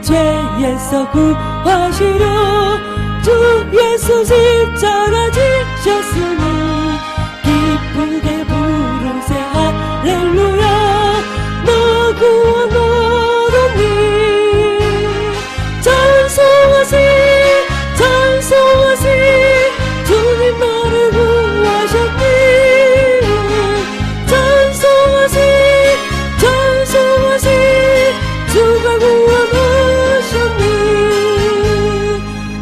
죄에서 구하시려 주 예수 십자가 지셨으니 기쁘게 부르세 할렐루야 너 구원하더니 찬송하세 찬송하세 주님 나를 구하셨니 찬송하세 찬송하세 주가 구원하셨니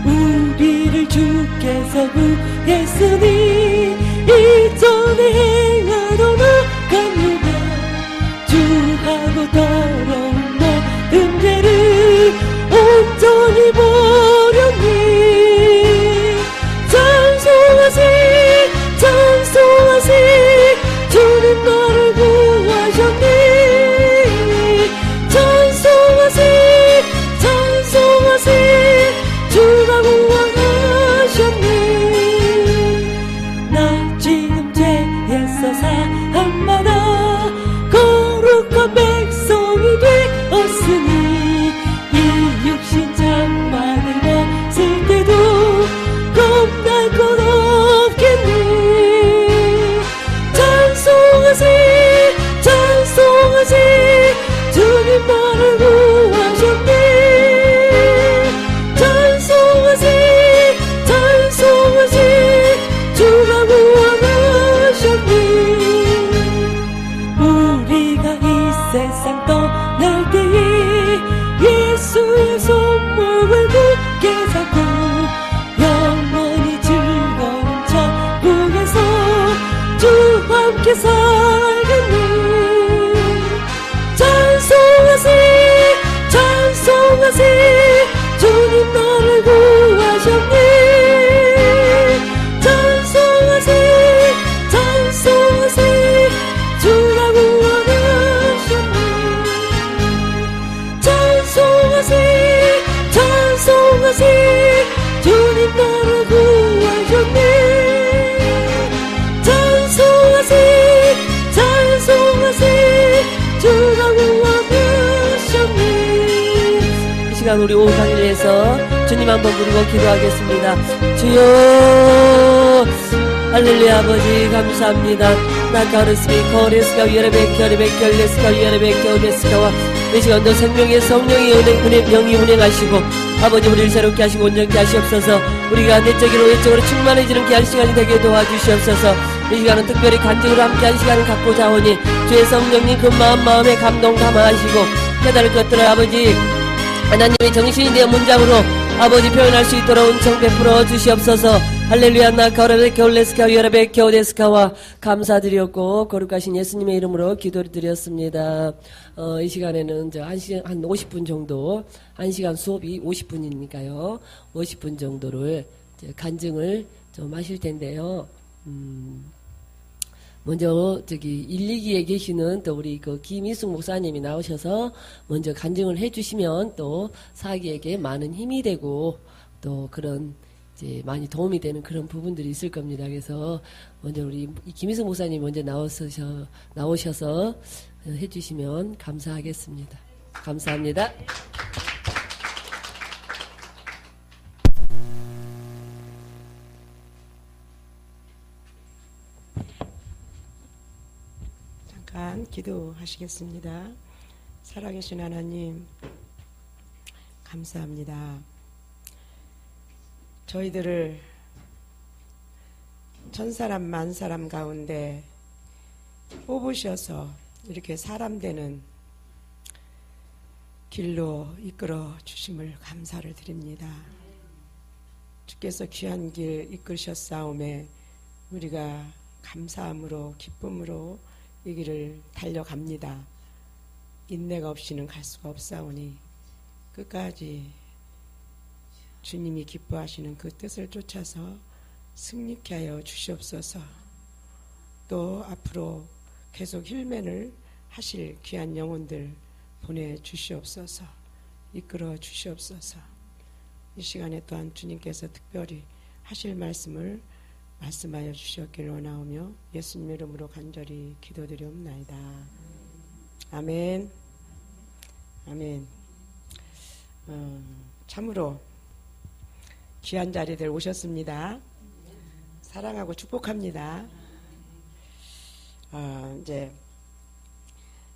우리를 주께서 구했으니 이전에 행하던 악합니다 주하고 더러운 모든 죄를 온전히 버렸니 찬송하세 찬송하세 주님 나를 구하셨니 찬송하세 찬송하세 주가 구원하셨니 나 지금 죄에서 사함받아 거룩한 백성이 되었으니 이 육신 장막을 벗을 때도 겁날 것 없겠니 찬송하세 찬송하세 주님 나를 구하셨니 찬송하세 찬송하세 주가 구원하셨니 우리가 이 세상 떠날 때에 예수의 손목을 굳게 잡고 영원히 즐거운 천국에서 주와 함께 살겠니 찬송하세 찬송하세 시간 우리 오후를 위해서 주님 한번 부르고 기도하겠습니다. 주여 할렐루야. 아버지 감사합니다. 나타르스미 코레스카 위아래베켜 레스카 위아래베켜 레스카와 이 시간도 생명의 성령이 영이 운행하시고 아버지 우리를 새롭게 하시고 온전케 하시옵소서. 우리가 내적으로 외적으로 충만해지는 귀한 시간이 되게 도와주시옵소서. 이 시간은 특별히 간증으로 함께한 시간을 갖고자 하오니 주의 성령님 그 마음에 감동 감화하시고 깨달을 것들을 아버지 하나님의 정신이 되어 문장으로 아버지 표현할 수 있도록 은총 베풀어 주시옵소서. 할렐루야. 나카오라베켜 레스카 위아래베켜 데스카와 감사드렸고 거룩하신 예수님의 이름으로 기도를 드렸습니다. 이 시간에는 한 50분 정도, 1시간 수업이 50분이니까요. 50분 정도를 간증을 좀 하실 텐데요. 먼저 1, 2기에 계시는 또 우리 김희숙 목사님이 나오셔서 먼저 간증을 해주시면 또 4기에게 많은 힘이 되고 또 그런 이제 많이 도움이 되는 그런 부분들이 있을 겁니다. 그래서 먼저 우리 김희숙 목사님 먼저 나오셔서 해주시면 감사하겠습니다. 감사합니다. 잠깐 기도하시겠습니다. 살아계신 하나님 감사합니다. 저희들을 천사람 만사람 가운데 뽑으셔서 이렇게 사람 되는 길로 이끌어 주심을 감사를 드립니다. 주께서 귀한 길 이끌으셨사오매 우리가 감사함으로 기쁨으로 이 길을 달려갑니다. 인내가 없이는 갈 수가 없사오니 끝까지 주님이 기뻐하시는 그 뜻을 쫓아서 승리케 하여 주시옵소서. 또 앞으로 계속 힐맨을 하실 귀한 영혼들 보내주시옵소서. 이끌어 주시옵소서. 이 시간에 또한 주님께서 특별히 하실 말씀을 말씀하여 주시옵기를 원하오며 예수님의 이름으로 간절히 기도드리옵나이다. 아멘. 아멘. 참으로 귀한 자리들 오셨습니다. 사랑하고 축복합니다. 이제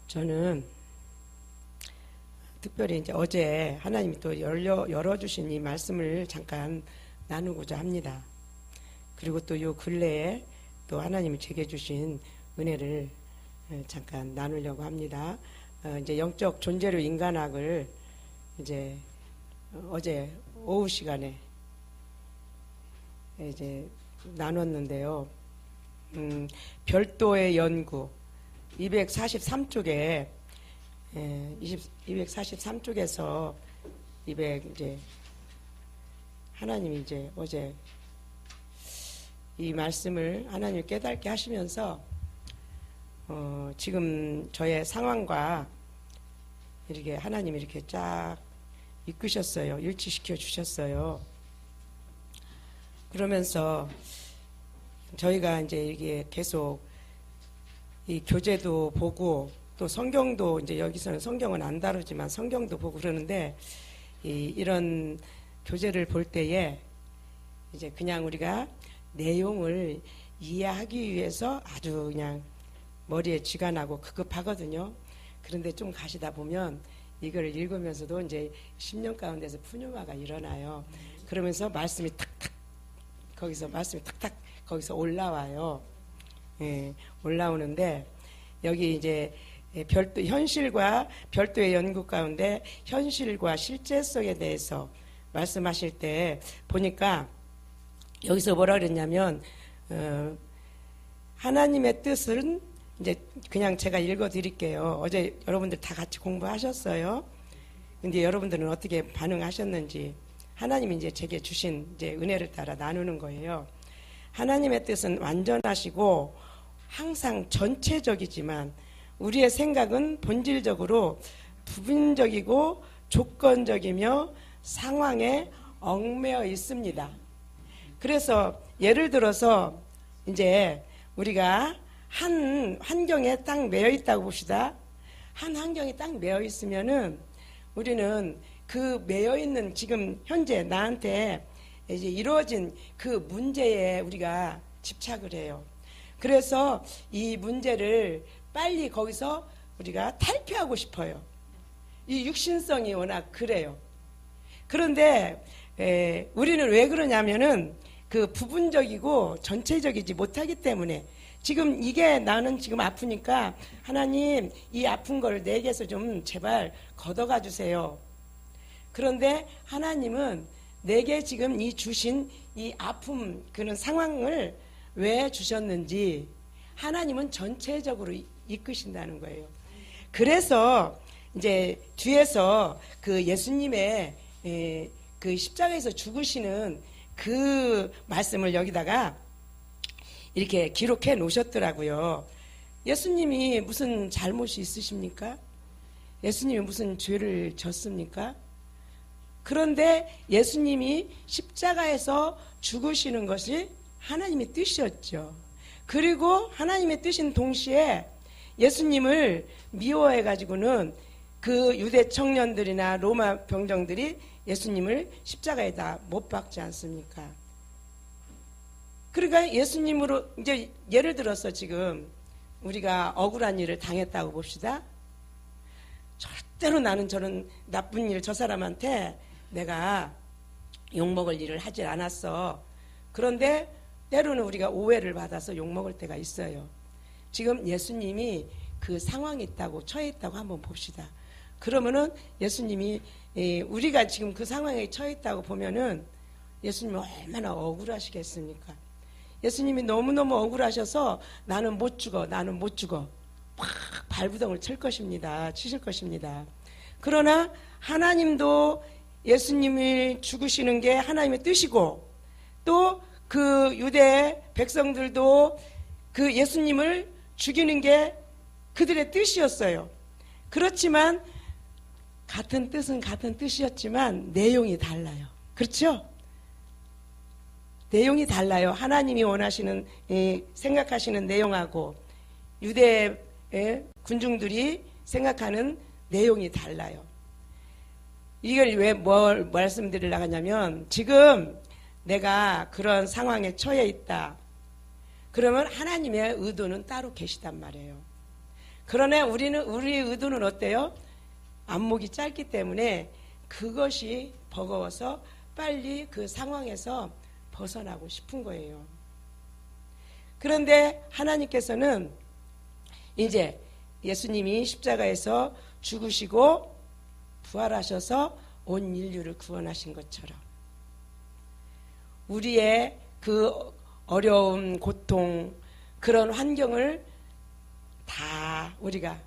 저는 특별히 이제 어제 하나님이 또 열어주신 이 말씀을 잠깐 나누고자 합니다. 그리고 또 요 근래에 또 하나님이 제게 주신 은혜를 잠깐 나누려고 합니다. 이제 영적 존재로 인간학을 이제 어제 오후 시간에 이제 나눴는데요. 별도의 연구 243쪽에 243쪽에서 이제 하나님이 이제 어제 이 말씀을 하나님이 깨닫게 하시면서 지금 저의 상황과 이렇게 하나님이 이렇게 쫙 이끄셨어요. 일치시켜 주셨어요. 그러면서 저희가 이제 이게 계속 이 교재도 보고 또 성경도 이제 여기서는 성경은 안 다루지만 성경도 보고 그러는데 이런 교재를 볼 때에 이제 그냥 우리가 내용을 이해하기 위해서 아주 그냥 머리에 쥐가 나고 급급하거든요. 그런데 좀 가시다 보면 이걸 읽으면서도 이제 10년 가운데서 푸뉴마가 일어나요. 그러면서 말씀이 탁탁 거기서 올라와요. 예, 올라오는데 여기 이제 현실과 별도의 연구 가운데 현실과 실제성에 대해서 말씀하실 때 보니까 여기서 뭐라 그랬냐면 하나님의 뜻은 이제 그냥 제가 읽어드릴게요. 어제 여러분들 다 같이 공부하셨어요. 근데 여러분들은 어떻게 반응하셨는지 하나님이 이제 제게 주신 이제 은혜를 따라 나누는 거예요. 하나님의 뜻은 완전하시고 항상 전체적이지만 우리의 생각은 본질적으로 부분적이고 조건적이며 상황에 얽매여 있습니다. 그래서 예를 들어서 이제 우리가 한 환경에 딱 매여 있다고 봅시다. 한 환경이 딱 매여 있으면은 우리는 그 매여 있는 지금 현재 나한테 이제 이루어진 그 문제에 우리가 집착을 해요. 그래서 이 문제를 빨리 거기서 우리가 탈피하고 싶어요. 이 육신성이 워낙 그래요. 그런데 우리는 왜 그러냐면은 그 부분적이고 전체적이지 못하기 때문에 지금 이게 나는 지금 아프니까 하나님 이 아픈 걸 내게서 좀 제발 걷어가 주세요. 그런데 하나님은 내게 지금 이 주신 이 아픔 그런 상황을 왜 주셨는지 하나님은 전체적으로 이끄신다는 거예요. 그래서 이제 뒤에서 그 예수님의 그 십자가에서 죽으시는 그 말씀을 여기다가 이렇게 기록해 놓으셨더라고요. 예수님이 무슨 잘못이 있으십니까? 예수님이 무슨 죄를 졌습니까? 그런데 예수님이 십자가에서 죽으시는 것이 하나님의 뜻이었죠. 그리고 하나님의 뜻인 동시에 예수님을 미워해 가지고는 그 유대 청년들이나 로마 병정들이 예수님을 십자가에다 못 박지 않습니까? 그러니까 예수님으로 이제 예를 들어서 지금 우리가 억울한 일을 당했다고 봅시다. 절대로 나는 저런 나쁜 일 저 사람한테 내가 욕먹을 일을 하질 않았어. 그런데 때로는 우리가 오해를 받아서 욕먹을 때가 있어요. 지금 예수님이 그 상황이 있다고 처해 있다고 한번 봅시다. 그러면은 예수님이 우리가 지금 그 상황에 처해 있다고 보면은 예수님이 얼마나 억울하시겠습니까? 예수님이 너무너무 억울하셔서 나는 못 죽어 나는 못 죽어 막 발부동을 칠 것입니다. 치실 것입니다. 그러나 하나님도 예수님이 죽으시는 게 하나님의 뜻이고 또 그 유대 백성들도 그 예수님을 죽이는 게 그들의 뜻이었어요. 그렇지만 같은 뜻은 같은 뜻이었지만 내용이 달라요. 그렇죠? 내용이 달라요. 하나님이 원하시는 생각하시는 내용하고 유대 군중들이 생각하는 내용이 달라요. 이걸 왜 뭘 말씀드리려고 하냐면 지금 내가 그런 상황에 처해 있다. 그러면 하나님의 의도는 따로 계시단 말이에요. 그러나 우리 의도는 어때요? 안목이 짧기 때문에 그것이 버거워서 빨리 그 상황에서 벗어나고 싶은 거예요. 그런데 하나님께서는 이제 예수님이 십자가에서 죽으시고 부활하셔서 온 인류를 구원하신 것처럼 우리의 그 어려움, 고통, 그런 환경을 다 우리가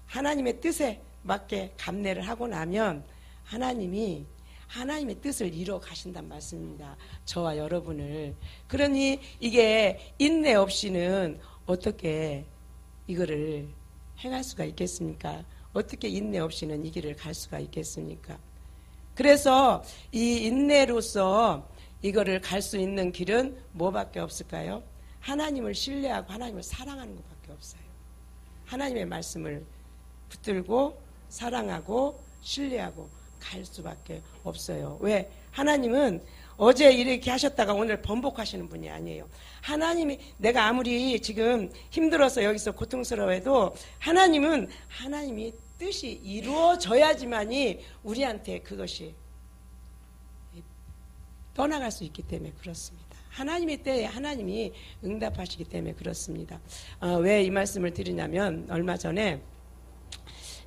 하나님의 뜻에 맞게 감내를 하고 나면 하나님이 하나님의 뜻을 이루어 가신단 말씀입니다. 저와 여러분을. 그러니 이게 인내 없이는 어떻게 이거를 행할 수가 있겠습니까? 어떻게 인내 없이는 이 길을 갈 수가 있겠습니까? 그래서 이 인내로서 이거를 갈 수 있는 길은 뭐밖에 없을까요? 하나님을 신뢰하고 하나님을 사랑하는 것밖에 없어요. 하나님의 말씀을 붙들고 사랑하고 신뢰하고 갈 수밖에 없어요. 왜? 하나님은 어제 이렇게 하셨다가 오늘 번복하시는 분이 아니에요. 하나님이 내가 아무리 지금 힘들어서 여기서 고통스러워해도 하나님은 하나님이 뜻이 이루어져야지만이 우리한테 그것이 떠나갈 수 있기 때문에 그렇습니다. 하나님의 때에 하나님이 응답하시기 때문에 그렇습니다. 왜 이 말씀을 드리냐면 얼마 전에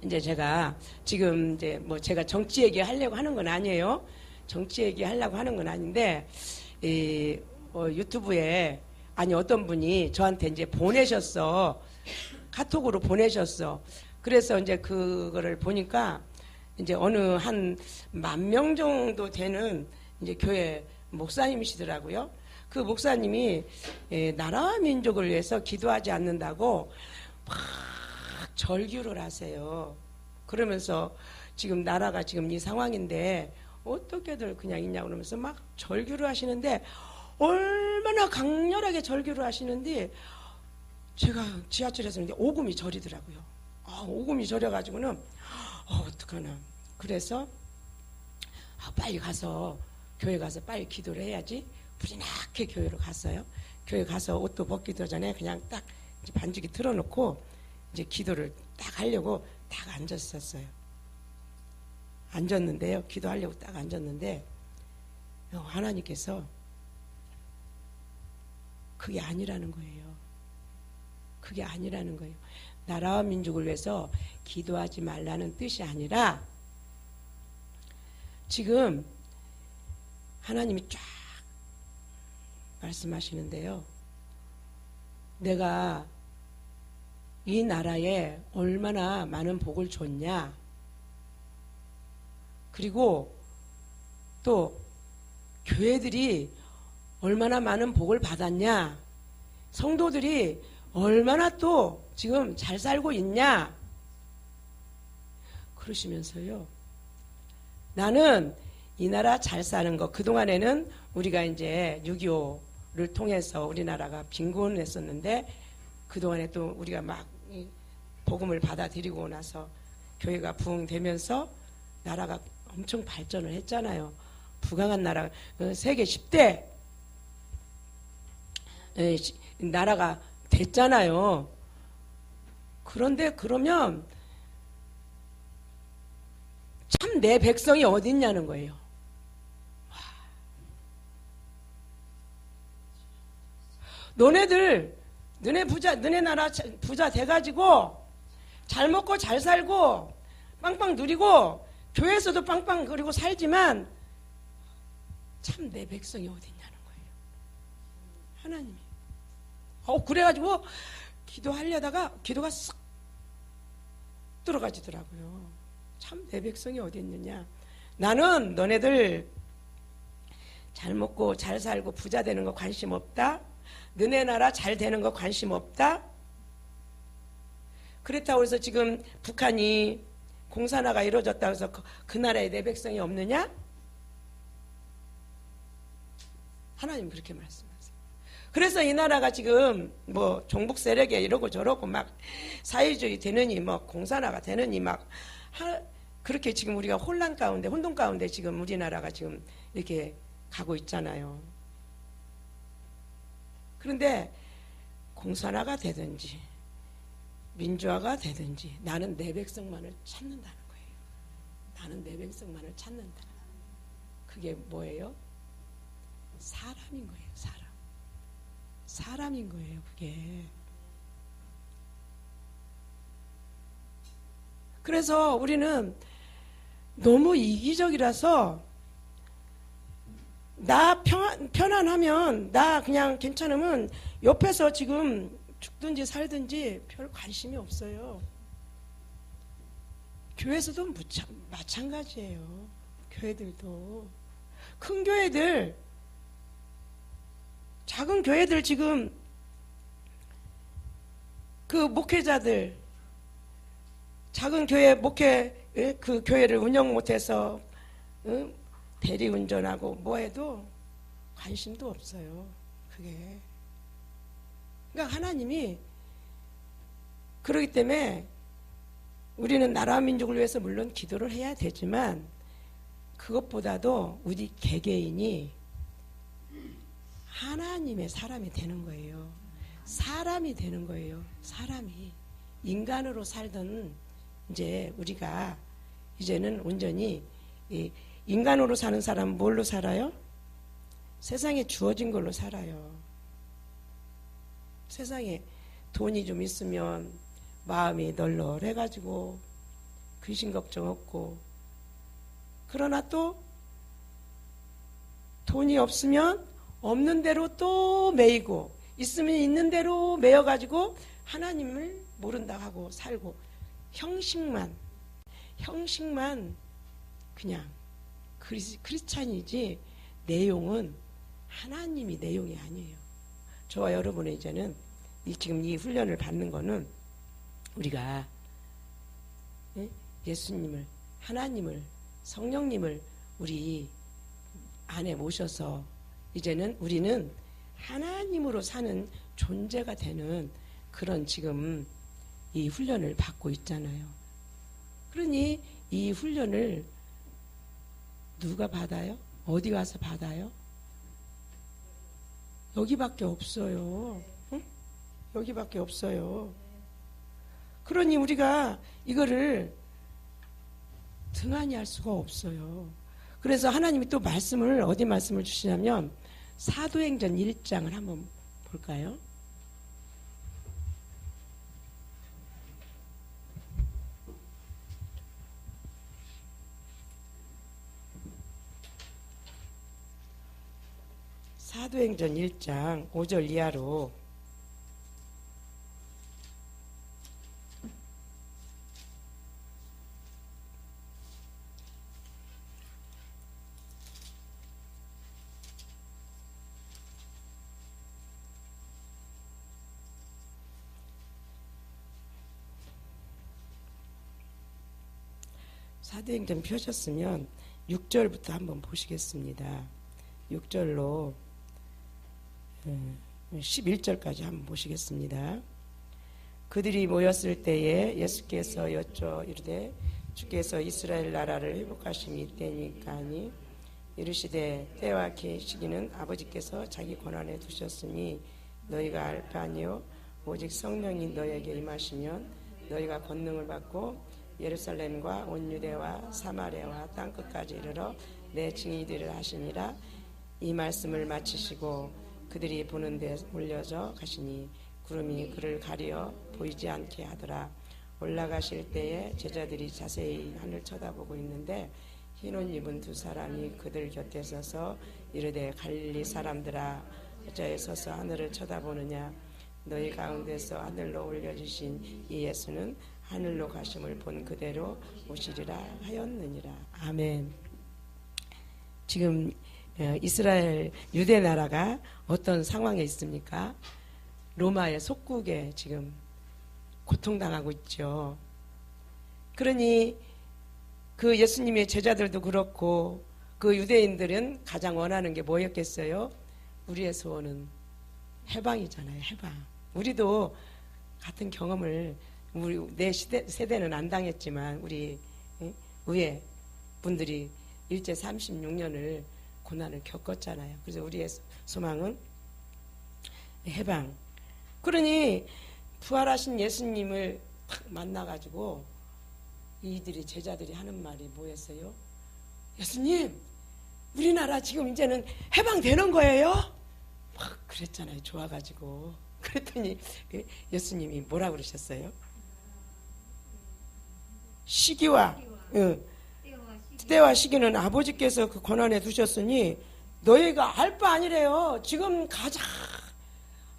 이제 제가 지금 이제 뭐 제가 정치 얘기 하려고 하는 건 아니에요. 정치 얘기 하려고 하는 건 아닌데 유튜브에 아니 어떤 분이 저한테 이제 보내셨어. 카톡으로 보내셨어. 그래서 이제 그거를 보니까 이제 어느 한 10,000명 정도 되는 이제 교회 목사님이시더라고요. 그 목사님이 나라와 민족을 위해서 기도하지 않는다고 막 절규를 하세요. 그러면서 지금 나라가 지금 이 상황인데 어떻게들 그냥 있냐고 그러면서 막 절규를 하시는데 얼마나 강렬하게 절규를 하시는지 제가 지하철에서 이제 오금이 저리더라고요. 오금이 저려가지고는 어떡하나. 그래서 빨리 가서 교회 가서 빨리 기도를 해야지. 부지런하게 교회로 갔어요. 교회 가서 옷도 벗기도 전에 그냥 딱 이제 반죽이 틀어놓고 이제 기도를 딱 하려고 딱 앉았었어요. 앉았는데요. 기도하려고 딱 앉았는데 하나님께서 그게 아니라는 거예요. 그게 아니라는 거예요. 나라와 민족을 위해서 기도하지 말라는 뜻이 아니라 지금 하나님이 쫙 말씀하시는데요. 내가 이 나라에 얼마나 많은 복을 줬냐. 그리고 또 교회들이 얼마나 많은 복을 받았냐. 성도들이 얼마나 또 지금 잘 살고 있냐. 그러시면서요. 나는 이 나라 잘 사는 거, 그동안에는 우리가 이제 6.25를 통해서 우리나라가 빈곤을 했었는데, 그동안에 또 우리가 막 복음을 받아들이고 나서 교회가 부흥되면서 나라가 엄청 발전을 했잖아요. 부강한 나라, 세계 10대 나라가 됐잖아요. 그런데 그러면 참 내 백성이 어디 있냐는 거예요. 너네 부자, 너네 나라 부자 돼가지고 잘 먹고 잘 살고 빵빵 누리고 교회에서도 빵빵 그리고 살지만 참 내 백성이 어디 있냐는 거예요. 하나님이. 그래가지고 기도하려다가 기도가 싹 들어가지더라고요. 참 내 백성이 어디 있느냐. 나는 너네들 잘 먹고 잘 살고 부자 되는 거 관심 없다. 너네 나라 잘 되는 거 관심 없다. 그렇다고 해서 지금 북한이 공산화가 이루어졌다고 해서 그 나라에 내 백성이 없느냐? 하나님 그렇게 말씀하세요. 그래서 이 나라가 지금 뭐 종북 세력에 이러고 저러고 막 사회주의 되느니 뭐 공산화가 되느니 막 그렇게 지금 우리가 혼란 가운데 혼돈 가운데 지금 우리나라가 지금 이렇게 가고 있잖아요. 그런데 공산화가 되든지 민주화가 되든지 나는 내 백성만을 찾는다는 거예요. 나는 내 백성만을 찾는다. 그게 뭐예요? 사람인 거예요. 사람인 거예요. 그게. 그래서 우리는 너무 이기적이라서 나 편안하면 나 그냥 괜찮으면 옆에서 지금 죽든지 살든지 별 관심이 없어요. 교회에서도 마찬가지예요. 교회들도. 큰 교회들, 작은 교회들 지금 그 목회자들, 작은 교회 목회 그 교회를 운영 못해서 대리운전하고 뭐해도 관심도 없어요. 그게. 그러니까 하나님이 그러기 때문에 우리는 나라와 민족을 위해서 물론 기도를 해야 되지만 그것보다도 우리 개개인이 하나님의 사람이 되는 거예요. 사람이 되는 거예요. 사람이. 인간으로 살던 이제 우리가 이제는 온전히 인간으로 사는 사람은 뭘로 살아요? 세상에 주어진 걸로 살아요. 세상에 돈이 좀 있으면 마음이 널널해가지고 귀신 걱정 없고, 그러나 또 돈이 없으면 없는 대로 또 매이고, 있으면 있는 대로 매여가지고 하나님을 모른다 하고 살고, 형식만 그냥 크리스찬이지 내용은 하나님이 내용이 아니에요. 저와 여러분의 이제는 지금 이 훈련을 받는 거는 우리가 예수님을, 하나님을, 성령님을 우리 안에 모셔서 이제는 우리는 하나님으로 사는 존재가 되는 그런 지금 이 훈련을 받고 있잖아요. 그러니 이 훈련을 누가 받아요? 어디 가서 받아요? 여기밖에 없어요. 응? 여기밖에 없어요. 그러니 우리가 이거를 등한히 할 수가 없어요. 그래서 하나님이 또 말씀을 어디 말씀을 주시냐면 사도행전 1장을 한번 볼까요? 사도행전 1장 5절 이하로 사도행전 펴셨으면 6절부터 한번 보시겠습니다. 6절로 11절까지 한번 보시겠습니다. 그들이 모였을 때에 예수께서 여쭈어 이르되 주께서 이스라엘 나라를 회복하심이 이때니까니 이르시되 때와 시기는 아버지께서 자기 권한에 두셨으니 너희가 알 바 아니요 오직 성령이 너희에게 임하시면 너희가 권능을 받고 예루살렘과 온 유대와 사마리아와 땅끝까지 이르러 내 증인이 되리라 하시니라. 이 말씀을 마치시고 그들이 보는 데 올려져 가시니 구름이 그를 가려 보이지 않게 하더라. 올라가실 때에 제자들이 자세히 하늘 쳐다보고 있는데 흰 옷 입은 두 사람이 그들 곁에 서서 이르되 갈릴리 사람들아 어찌하여 서서 하늘을 쳐다보느냐. 너희 가운데서 하늘로 올려주신 이 예수는 하늘로 가심을 본 그대로 오시리라 하였느니라. 아멘. 지금 이스라엘 유대 나라가 어떤 상황에 있습니까? 로마의 속국에 지금 고통당하고 있죠. 그러니 그 예수님의 제자들도 그렇고 그 유대인들은 가장 원하는 게 뭐였겠어요? 우리의 소원은 해방이잖아요. 해방. 우리도 같은 경험을 내 세대는 안 당했지만 우리 위에 분들이 일제 36년을 고난을 겪었잖아요. 그래서 우리의 소망은 해방. 그러니 부활하신 예수님을 딱 만나가지고 이들이 제자들이 하는 말이 뭐였어요? 예수님, 우리나라 지금 이제는 해방되는 거예요? 막 그랬잖아요. 좋아가지고. 그랬더니 예수님이 뭐라 그러셨어요? 시기와 때와 시기는 아버지께서 그 권한에 두셨으니 너희가 알 바 아니래요. 지금 가자.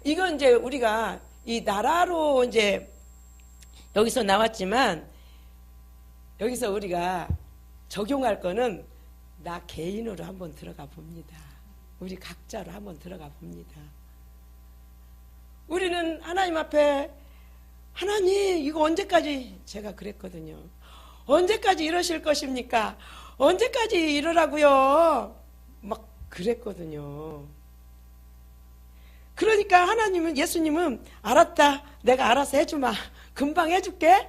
이건 이제 우리가 이 나라로 이제 여기서 나왔지만 여기서 우리가 적용할 거는 나 개인으로 한번 들어가 봅니다. 우리 각자로 한번 들어가 봅니다. 우리는 하나님 앞에 하나님 이거 언제까지 제가 그랬거든요. 언제까지 이러실 것입니까? 언제까지 이러라고요? 막 그랬거든요. 그러니까 하나님은 예수님은 알았다. 내가 알아서 해주마. 금방 해줄게.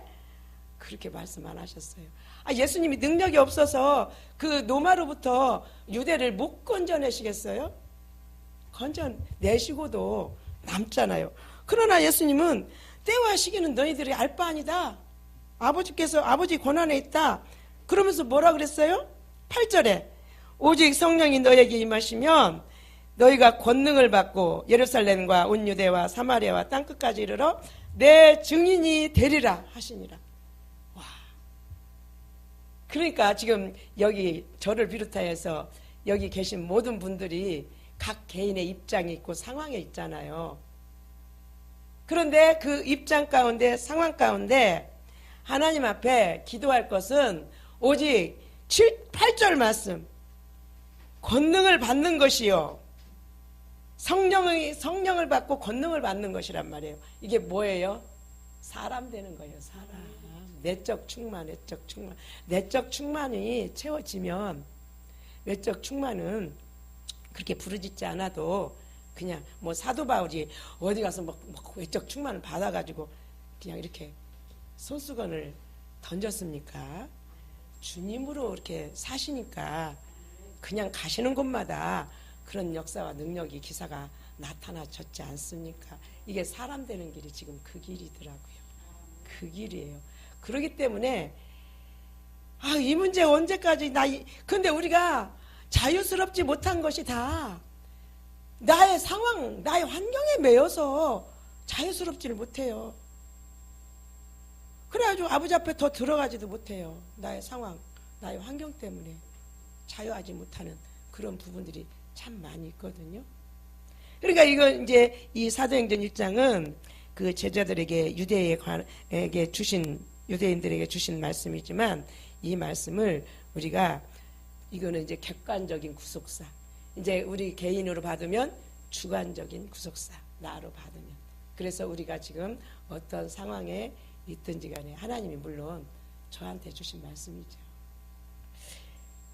그렇게 말씀 안 하셨어요. 예수님이 능력이 없어서 그 노마로부터 유대를 못 건져내시겠어요? 건져내시고도 남잖아요. 그러나 예수님은 때와 시기는 너희들이 알 바 아니다. 아버지께서 아버지 권한에 있다. 그러면서 뭐라 그랬어요? 8절에 오직 성령이 너에게 임하시면 너희가 권능을 받고 예루살렘과 온 유대와 사마리아와 땅끝까지 이르러 내 증인이 되리라 하시니라. 와. 그러니까 지금 여기 저를 비롯하여서 여기 계신 모든 분들이 각 개인의 입장이 있고 상황에 있잖아요. 그런데 그 입장 가운데 상황 가운데 하나님 앞에 기도할 것은 오직 8절 말씀 권능을 받는 것이요 성령을 받고 권능을 받는 것이란 말이에요. 이게 뭐예요? 사람 되는 거예요. 사람. 내적 충만. 내적 충만이 채워지면 외적 충만은 그렇게 부르짖지 않아도 그냥 뭐 사도 바울이 어디 가서 막 외적 충만을 받아가지고 그냥 이렇게 손수건을 던졌습니까? 주님으로 이렇게 사시니까 그냥 가시는 곳마다 그런 역사와 능력이 기사가 나타나졌지 않습니까? 이게 사람 되는 길이 지금 그 길이더라고요. 그 길이에요. 그렇기 때문에 이 문제 언제까지 근데 우리가 자유스럽지 못한 것이 다 나의 상황, 나의 환경에 매여서 자유스럽지를 못해요. 그래가지고 아버지 앞에 더 들어가지도 못해요. 나의 상황, 나의 환경 때문에 자유하지 못하는 그런 부분들이 참 많이 있거든요. 그러니까 이거 이제 이 사도행전 1장은 그 제자들에게 유대인들에게 주신 말씀이지만 이 말씀을 우리가 이거는 이제 객관적인 구속사. 이제 우리 개인으로 받으면 주관적인 구속사. 나로 받으면. 그래서 우리가 지금 어떤 상황에 있든지 간에 하나님이 물론 저한테 주신 말씀이죠.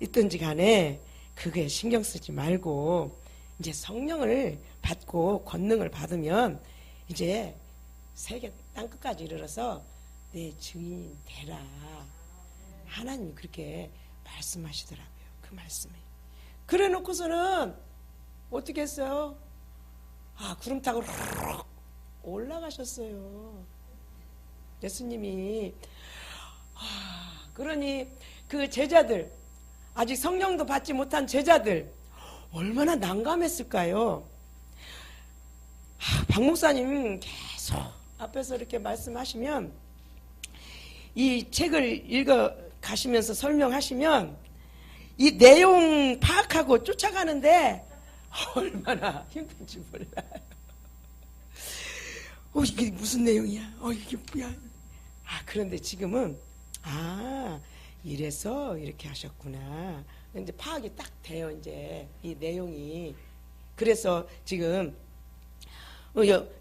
있든지 간에 그게 신경 쓰지 말고 이제 성령을 받고 권능을 받으면 이제 세계 땅끝까지 이르러서 내 증인 되라. 하나님이 그렇게 말씀하시더라고요. 그 말씀이. 그래 놓고서는 어떻게 했어요? 구름 타고 올라가셨어요. 예수님이. 그러니 그 제자들, 아직 성령도 받지 못한 제자들 얼마나 난감했을까요? 박 목사님 계속 앞에서 이렇게 말씀하시면 이 책을 읽어 가시면서 설명하시면 이 내용 파악하고 쫓아가는데 얼마나 힘든지 몰라요. 이게 무슨 내용이야? 이게 뭐야? 그런데 지금은 이래서 이렇게 하셨구나. 이제 파악이 딱 돼요. 이제 이 내용이. 그래서 지금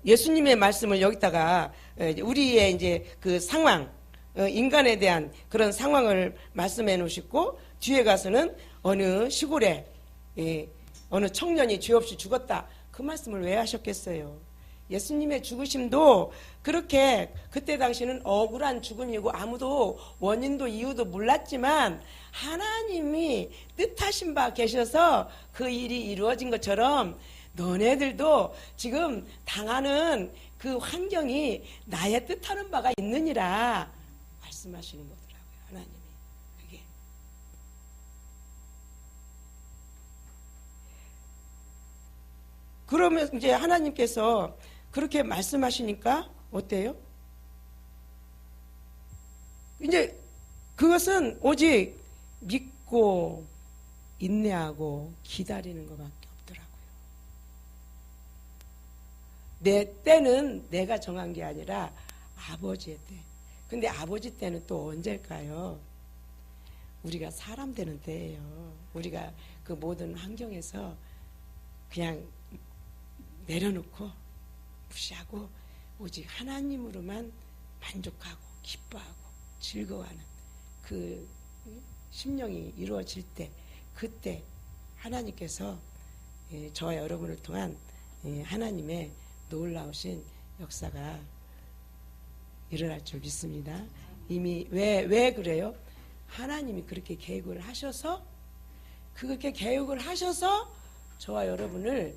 예수님의 말씀을 여기다가 우리의 이제 그 상황, 인간에 대한 그런 상황을 말씀해 놓으시고 뒤에 가서는 어느 시골에 어느 청년이 죄 없이 죽었다. 그 말씀을 왜 하셨겠어요? 예수님의 죽으심도 그렇게 그때 당시는 억울한 죽음이고 아무도 원인도 이유도 몰랐지만 하나님이 뜻하신 바 계셔서 그 일이 이루어진 것처럼 너네들도 지금 당하는 그 환경이 나의 뜻하는 바가 있느니라 말씀하시는 거더라고요. 하나님이. 그게. 그러면 이제 하나님께서 그렇게 말씀하시니까 어때요? 이제 그것은 오직 믿고 인내하고 기다리는 것밖에 없더라고요. 내 때는 내가 정한 게 아니라 아버지의 때. 근데 아버지 때는 또 언제일까요? 우리가 사람 되는 때예요. 우리가 그 모든 환경에서 그냥 내려놓고 무시하고 오직 하나님으로만 만족하고 기뻐하고 즐거워하는 그 심령이 이루어질 때, 그때 하나님께서 저와 여러분을 통한 하나님의 놀라우신 역사가 일어날 줄 믿습니다. 이미 왜 그래요? 하나님이 그렇게 계획을 하셔서, 그렇게 계획을 하셔서 저와 여러분을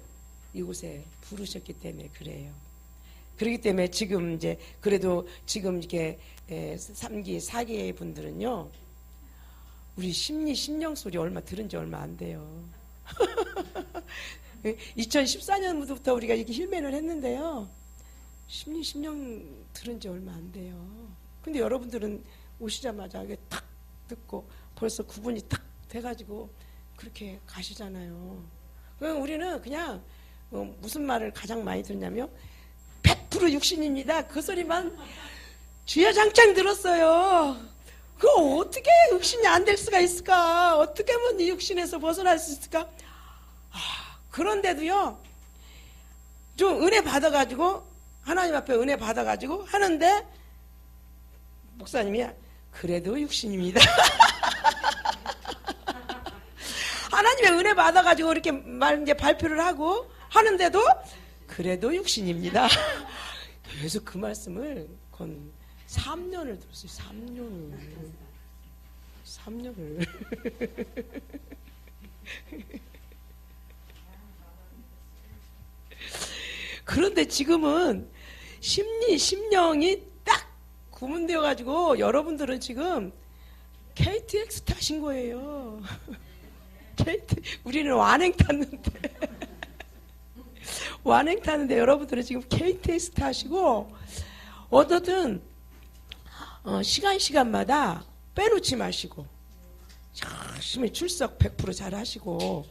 이곳에 부르셨기 때문에 그래요. 그렇기 때문에 지금 이제 그래도 지금 이렇게 3기, 4기의 분들은요, 우리 심령 소리 들은 지 얼마 안 돼요. 2014년부터 우리가 이렇게 힐맨을 했는데요, 심령 들은 지 얼마 안 돼요. 근데 여러분들은 오시자마자 이게 탁 듣고 벌써 구분이 탁 돼가지고 그렇게 가시잖아요. 그럼 우리는 그냥 무슨 말을 가장 많이 듣냐면 100% 육신입니다. 그 소리만 주야장창 들었어요. 그거 어떻게 육신이 안 될 수가 있을까? 어떻게 하면 이 육신에서 벗어날 수 있을까? 그런데도요, 좀 은혜 받아가지고, 하나님 앞에 은혜 받아가지고 하는데, 목사님이 그래도 육신입니다. 하나님의 은혜 받아가지고 이렇게 이제 발표를 하고 하는데도 그래도 육신입니다. 그래서 그 말씀을 건 3년을 들었어요. 3년을. 그런데 지금은 심령이 딱 구분되어가지고 여러분들은 지금 KTX 타신 거예요. 우리는 완행 탔는데. 완행 타는데 여러분들은 지금 KTX 타시고, 어떻든, 시간마다 빼놓지 마시고, 열심히 출석 100% 잘 하시고,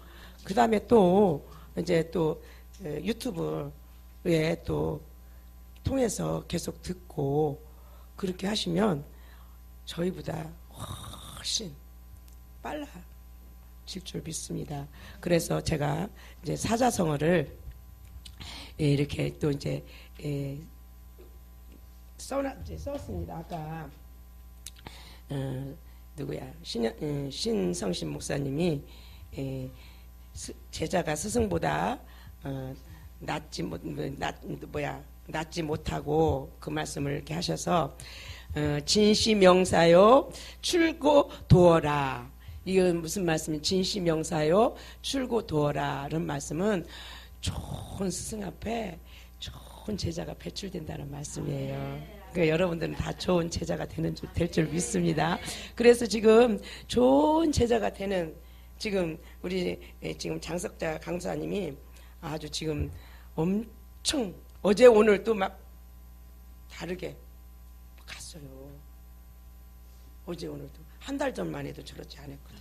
그 다음에 또, 이제 또, 유튜브에 또, 통해서 계속 듣고, 그렇게 하시면, 저희보다 훨씬 빨라질 줄 믿습니다. 그래서 제가 이제 사자성어를 이렇게 또 이제 썼습니다. 아까 누구야 신성신 목사님이 제자가 스승보다 낫지 못하고 그 말씀을 이렇게 하셔서 진시명사요 출고 도어라. 이건 무슨 말씀이 진시명사요 출고 도어라. 이런 말씀은 좋은 스승 앞에 좋은 제자가 배출된다는 말씀이에요. 그러니까 여러분들은 다 좋은 제자가 될 줄 믿습니다. 그래서 지금 좋은 제자가 되는 지금 우리 지금 장석자 강사님이 아주 지금 엄청 어제 오늘 또 막 다르게 갔어요. 어제 오늘도 한 달 전만 해도 저렇지 않았거든요.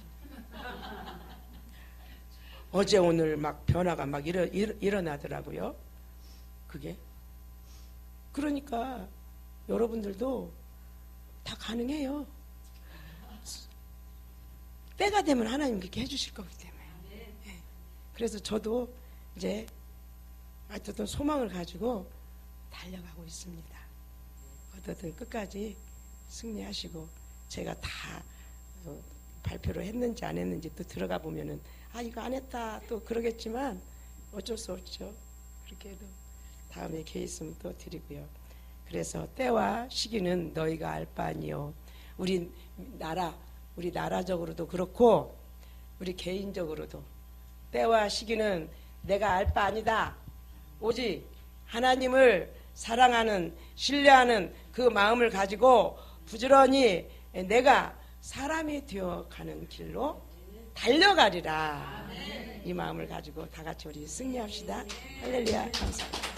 어제 오늘 막 변화가 막 일어나더라고요. 그게. 그러니까 여러분들도 다 가능해요. 때가 되면 하나님 그렇게 해주실 거기 때문에. 네. 그래서 저도 이제 어쨌든 소망을 가지고 달려가고 있습니다. 어쨌든 끝까지 승리하시고 제가 다 발표를 했는지 안 했는지 또 들어가 보면은 이거 안 했다 또 그러겠지만 어쩔 수 없죠. 그렇게 해도 다음에 기회 있으면 또 드리고요. 그래서 때와 시기는 너희가 알 바 아니요. 우리 나라적으로도 그렇고 우리 개인적으로도 때와 시기는 내가 알 바 아니다. 오직 하나님을 사랑하는 신뢰하는 그 마음을 가지고 부지런히 내가 사람이 되어가는 길로 달려가리라. 이 마음을 가지고 다 같이 우리 승리합시다. 할렐루야. 감사합니다.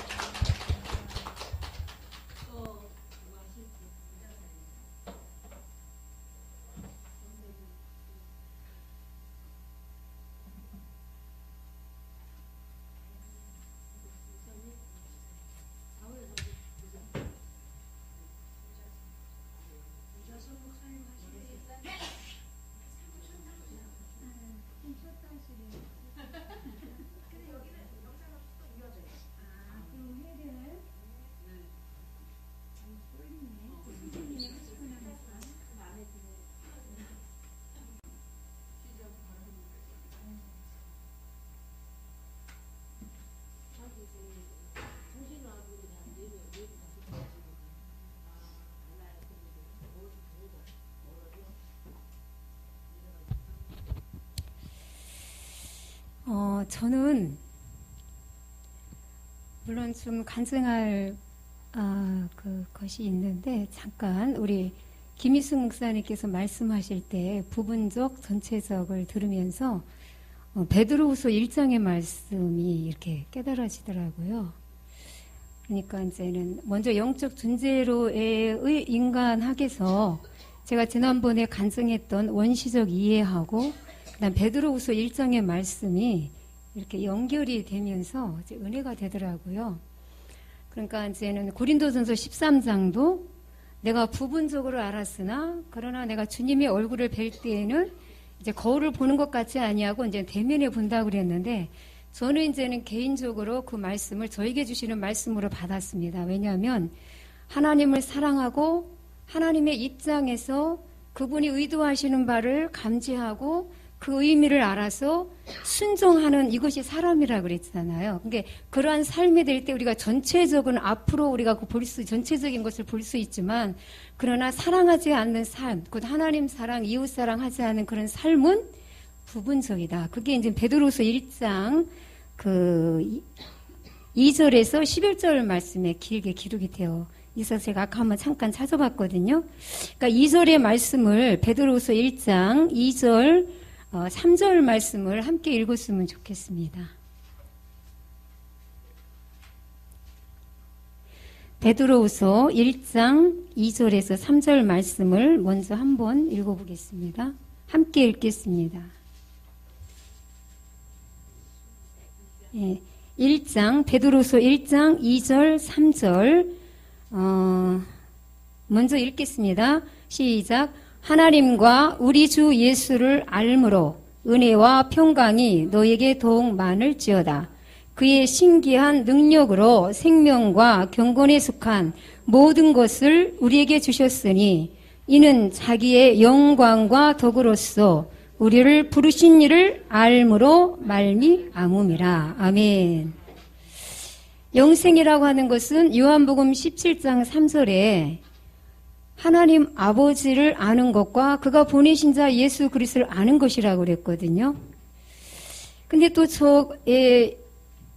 저는 물론 좀 간증할 것이 있는데 잠깐 우리 김희숙 목사님께서 말씀하실 때 부분적 전체적을 들으면서 베드로후서 1장의 말씀이 이렇게 깨달아지더라고요. 그러니까 이제는 먼저 영적 존재로의 인간학에서 제가 지난번에 간증했던 원시적 이해하고 그다음 베드로후서 1장의 말씀이 이렇게 연결이 되면서 이제 은혜가 되더라고요. 그러니까 이제는 고린도전서 13장도 내가 부분적으로 알았으나 그러나 내가 주님의 얼굴을 뵐 때에는 이제 거울을 보는 것 같지 아니하고 이제 대면에 본다고 그랬는데 저는 이제는 개인적으로 그 말씀을 저에게 주시는 말씀으로 받았습니다. 왜냐하면 하나님을 사랑하고 하나님의 입장에서 그분이 의도하시는 바를 감지하고 그 의미를 알아서 순종하는 이것이 사람이라고 그랬잖아요. 그러니까 그러한 삶이 될 때 우리가 전체적인 앞으로 우리가 전체적인 것을 볼 수 있지만 그러나 사랑하지 않는 삶, 곧 하나님 사랑, 이웃 사랑하지 않은 그런 삶은 부분적이다. 그게 이제 베드로서 1장 2절에서 11절 말씀에 길게 기록이 되어 있어서 제가 아까 한번 잠깐 찾아봤거든요. 그러니까 2절의 말씀을 베드로서 1장 2절 3절 말씀을 함께 읽었으면 좋겠습니다. 베드로서 1장 2절에서 3절 말씀을 먼저 한번 읽어보겠습니다. 함께 읽겠습니다. 1장 베드로서 1장 2절 3절 먼저 읽겠습니다. 시작. 하나님과 우리 주 예수를 알므로 은혜와 평강이 너에게 더욱 많을지어다. 그의 신기한 능력으로 생명과 경건에 속한 모든 것을 우리에게 주셨으니 이는 자기의 영광과 덕으로서 우리를 부르신 이를 알므로 말미암음이라. 아멘. 영생이라고 하는 것은 요한복음 17장 3절에 하나님 아버지를 아는 것과 그가 보내신 자 예수 그리스도를 아는 것이라고 그랬거든요. 근데 또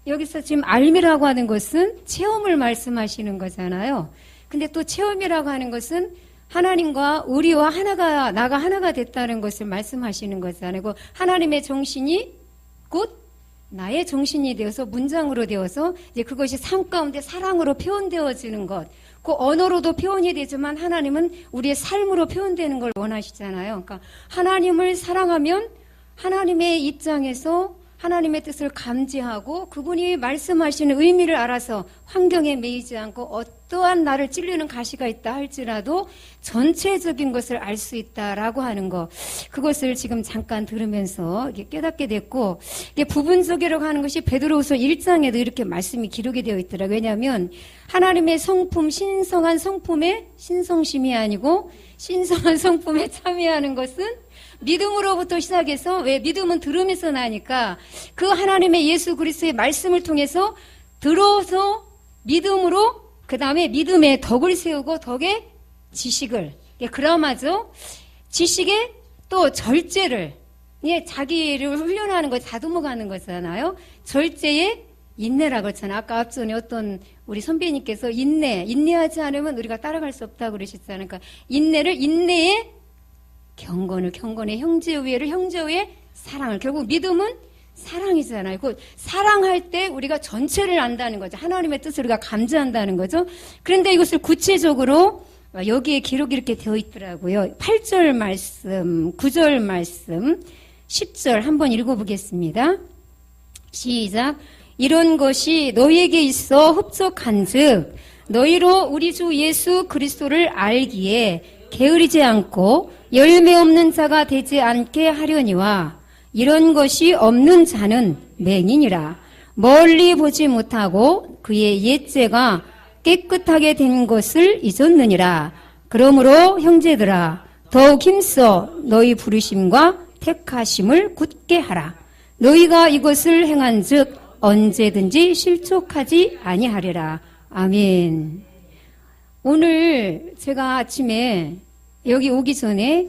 여기서 지금 알미라고 하는 것은 체험을 말씀하시는 거잖아요. 근데 또 체험이라고 하는 것은 하나님과 우리와 나가 하나가 됐다는 것을 말씀하시는 거잖아요. 하나님의 정신이 곧 나의 정신이 되어서 문장으로 되어서 이제 그것이 삶 가운데 사랑으로 표현되어지는 것. 그 언어로도 표현이 되지만 하나님은 우리의 삶으로 표현되는 걸 원하시잖아요. 그러니까 하나님을 사랑하면 하나님의 입장에서 하나님의 뜻을 감지하고 그분이 말씀하시는 의미를 알아서 환경에 매이지 않고 어떠한 나를 찔리는 가시가 있다 할지라도 전체적인 것을 알 수 있다라고 하는 것. 그것을 지금 잠깐 들으면서 깨닫게 됐고, 이게 부분적이라고 하는 것이 베드로후서 1장에도 이렇게 말씀이 기록이 되어 있더라고요. 왜냐하면 하나님의 성품, 신성한 성품에 신성심이 아니고 신성한 성품에 참여하는 것은 믿음으로부터 시작해서, 왜 믿음은 들음에서 나니까 그 하나님의 예수 그리스도의 말씀을 통해서 들어서 믿음으로 그 다음에 믿음의 덕을 세우고 덕의 지식을, 그라마죠. 지식에 또 절제를, 자기를 훈련하는 거 다듬어가는 거잖아요. 절제에 인내라고 했잖아요. 아까 앞전에 어떤 우리 선배님께서 인내하지 않으면 우리가 따라갈 수 없다고 그러셨잖아요. 그러니까 인내에 경건의 형제 우애를, 형제 우애 사랑을. 결국 믿음은 사랑이잖아요. 그 사랑할 때 우리가 전체를 안다는 거죠. 하나님의 뜻을 우리가 감지한다는 거죠. 그런데 이것을 구체적으로 여기에 기록이 이렇게 되어 있더라고요. 8절 말씀, 9절 말씀, 10절 한번 읽어보겠습니다. 시작. 이런 것이 너희에게 있어 흡족한즉 너희로 우리 주 예수 그리스도를 알기에 게으르지 않고 열매 없는 자가 되지 않게 하려니와, 이런 것이 없는 자는 맹인이라. 멀리 보지 못하고 그의 옛죄가 깨끗하게 된 것을 잊었느니라. 그러므로 형제들아, 더욱 힘써 너희 부르심과 택하심을 굳게 하라. 너희가 이것을 행한즉 언제든지 실족하지 아니하리라. 아멘. 오늘 제가 아침에 여기 오기 전에,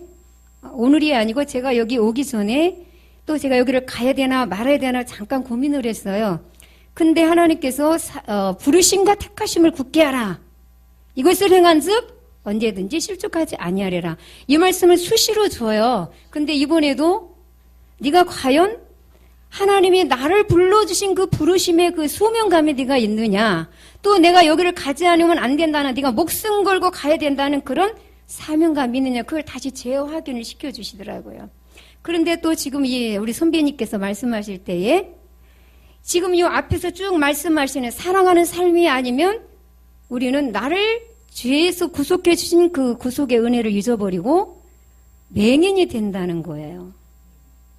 오늘이 아니고 제가 여기 오기 전에 또 제가 여기를 가야 되나 말아야 되나 잠깐 고민을 했어요. 근데 하나님께서 부르심과 택하심을 굳게 하라. 이것을 행한즉 언제든지 실족하지 아니하리라. 이 말씀을 수시로 줘요. 근데 이번에도 네가 과연 하나님이 나를 불러주신 그 부르심의 그 소명감에 네가 있느냐, 또 내가 여기를 가지 않으면 안 된다는, 네가 목숨 걸고 가야 된다는 그런 사명감이 있느냐, 그걸 다시 재확인을 시켜주시더라고요. 그런데 또 지금 우리 선배님께서 말씀하실 때에 지금 이 앞에서 쭉 말씀하시는 사랑하는 삶이 아니면 우리는 나를 죄에서 구속해 주신 그 구속의 은혜를 잊어버리고 맹인이 된다는 거예요.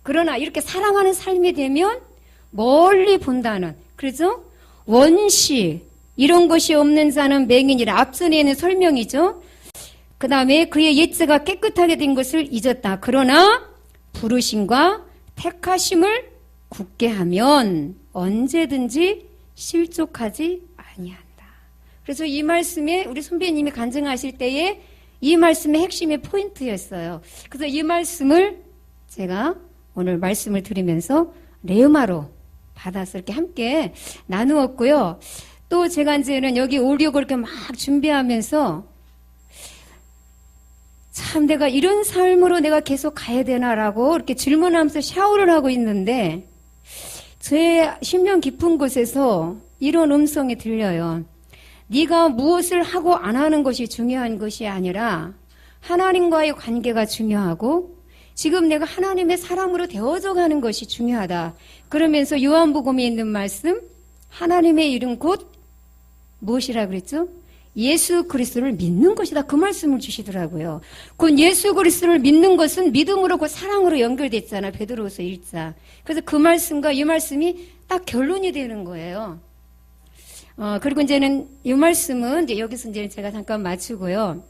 그러나 이렇게 사랑하는 삶이 되면 멀리 본다는, 그렇죠? 원시 이런 것이 없는 자는 맹인이라, 앞전에 있는 설명이죠. 그 다음에 그의 옛죄가 깨끗하게 된 것을 잊었다. 그러나 부르심과 택하심을 굳게 하면 언제든지 실족하지 아니한다. 그래서 이 말씀에 우리 선배님이 간증하실 때에 이 말씀의 핵심의 포인트였어요. 그래서 이 말씀을 제가 오늘 말씀을 들으면서 레마로 받아서 이렇게 함께 나누었고요. 또 제가 이제는 여기 오려고 이렇게 막 준비하면서 참 내가 이런 삶으로 내가 계속 가야 되나라고 이렇게 질문하면서 샤워를 하고 있는데 제 심령 깊은 곳에서 이런 음성이 들려요. 네가 무엇을 하고 안 하는 것이 중요한 것이 아니라 하나님과의 관계가 중요하고 지금 내가 하나님의 사람으로 되어져 가는 것이 중요하다. 그러면서 요한복음에 있는 말씀 하나님의 이름 곧 무엇이라 그랬죠? 예수 그리스도를 믿는 것이다. 그 말씀을 주시더라고요. 그 예수 그리스도를 믿는 것은 믿음으로 그 사랑으로 연결됐잖아. 베드로후서 1장. 그래서 그 말씀과 이 말씀이 딱 결론이 되는 거예요. 그리고 이제는 이 말씀은 이제 여기서 이제 제가 잠깐 마치고요.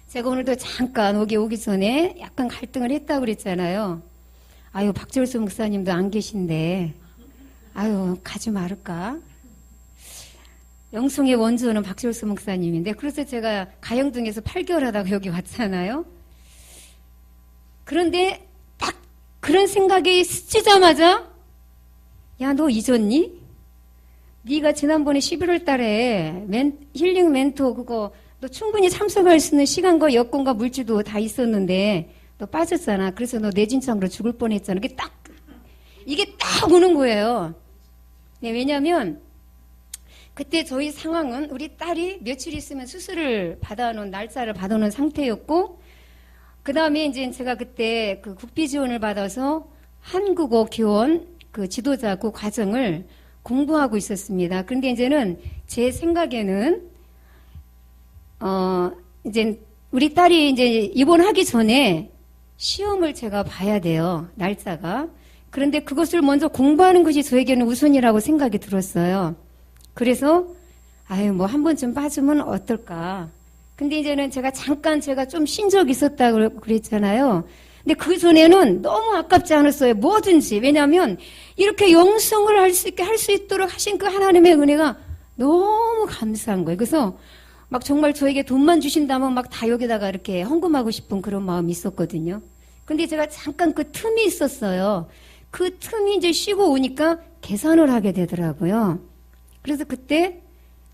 제가 오늘도 잠깐 오기 전에 약간 갈등을 했다고 그랬잖아요. 아유, 박철수 목사님도 안 계신데, 아유, 가지 말을까? 영성의 원조는 박철수 목사님인데, 그래서 제가 가영동에서 8개월 하다가 여기 왔잖아요. 그런데 딱 그런 생각이 스치자마자, 야, 너 잊었니? 네가 지난번에 11월 달에 힐링 멘토 그거 너 충분히 참석할 수 있는 시간과 여건과 물질도 다 있었는데 너 빠졌잖아. 그래서 너 뇌진창으로 죽을 뻔했잖아. 이게 딱 오는 거예요. 네, 왜냐하면 그때 저희 상황은 우리 딸이 며칠 있으면 수술을 받아놓은 날짜를 받아놓은 상태였고 그 다음에 이제 제가 그때 그 국비 지원을 받아서 한국어 교원 그 지도자 그 과정을 공부하고 있었습니다. 그런데 이제는 제 생각에는 이제 우리 딸이 이제 입원하기 전에 시험을 제가 봐야 돼요. 날짜가. 그런데 그것을 먼저 공부하는 것이 저에게는 우선이라고 생각이 들었어요. 그래서 아유 뭐 한 번쯤 빠지면 어떨까. 근데 이제는 제가 잠깐 제가 좀 쉰 적이 있었다고 그랬잖아요. 근데 그 전에는 너무 아깝지 않았어요. 뭐든지. 왜냐하면 이렇게 영성을 할 수 있게 할 수 있도록 하신 그 하나님의 은혜가 너무 감사한 거예요. 그래서 막 정말 저에게 돈만 주신다면 막 다 여기다가 이렇게 헌금하고 싶은 그런 마음이 있었거든요. 근데 제가 잠깐 그 틈이 있었어요. 그 틈이 이제 쉬고 오니까 계산을 하게 되더라고요. 그래서 그때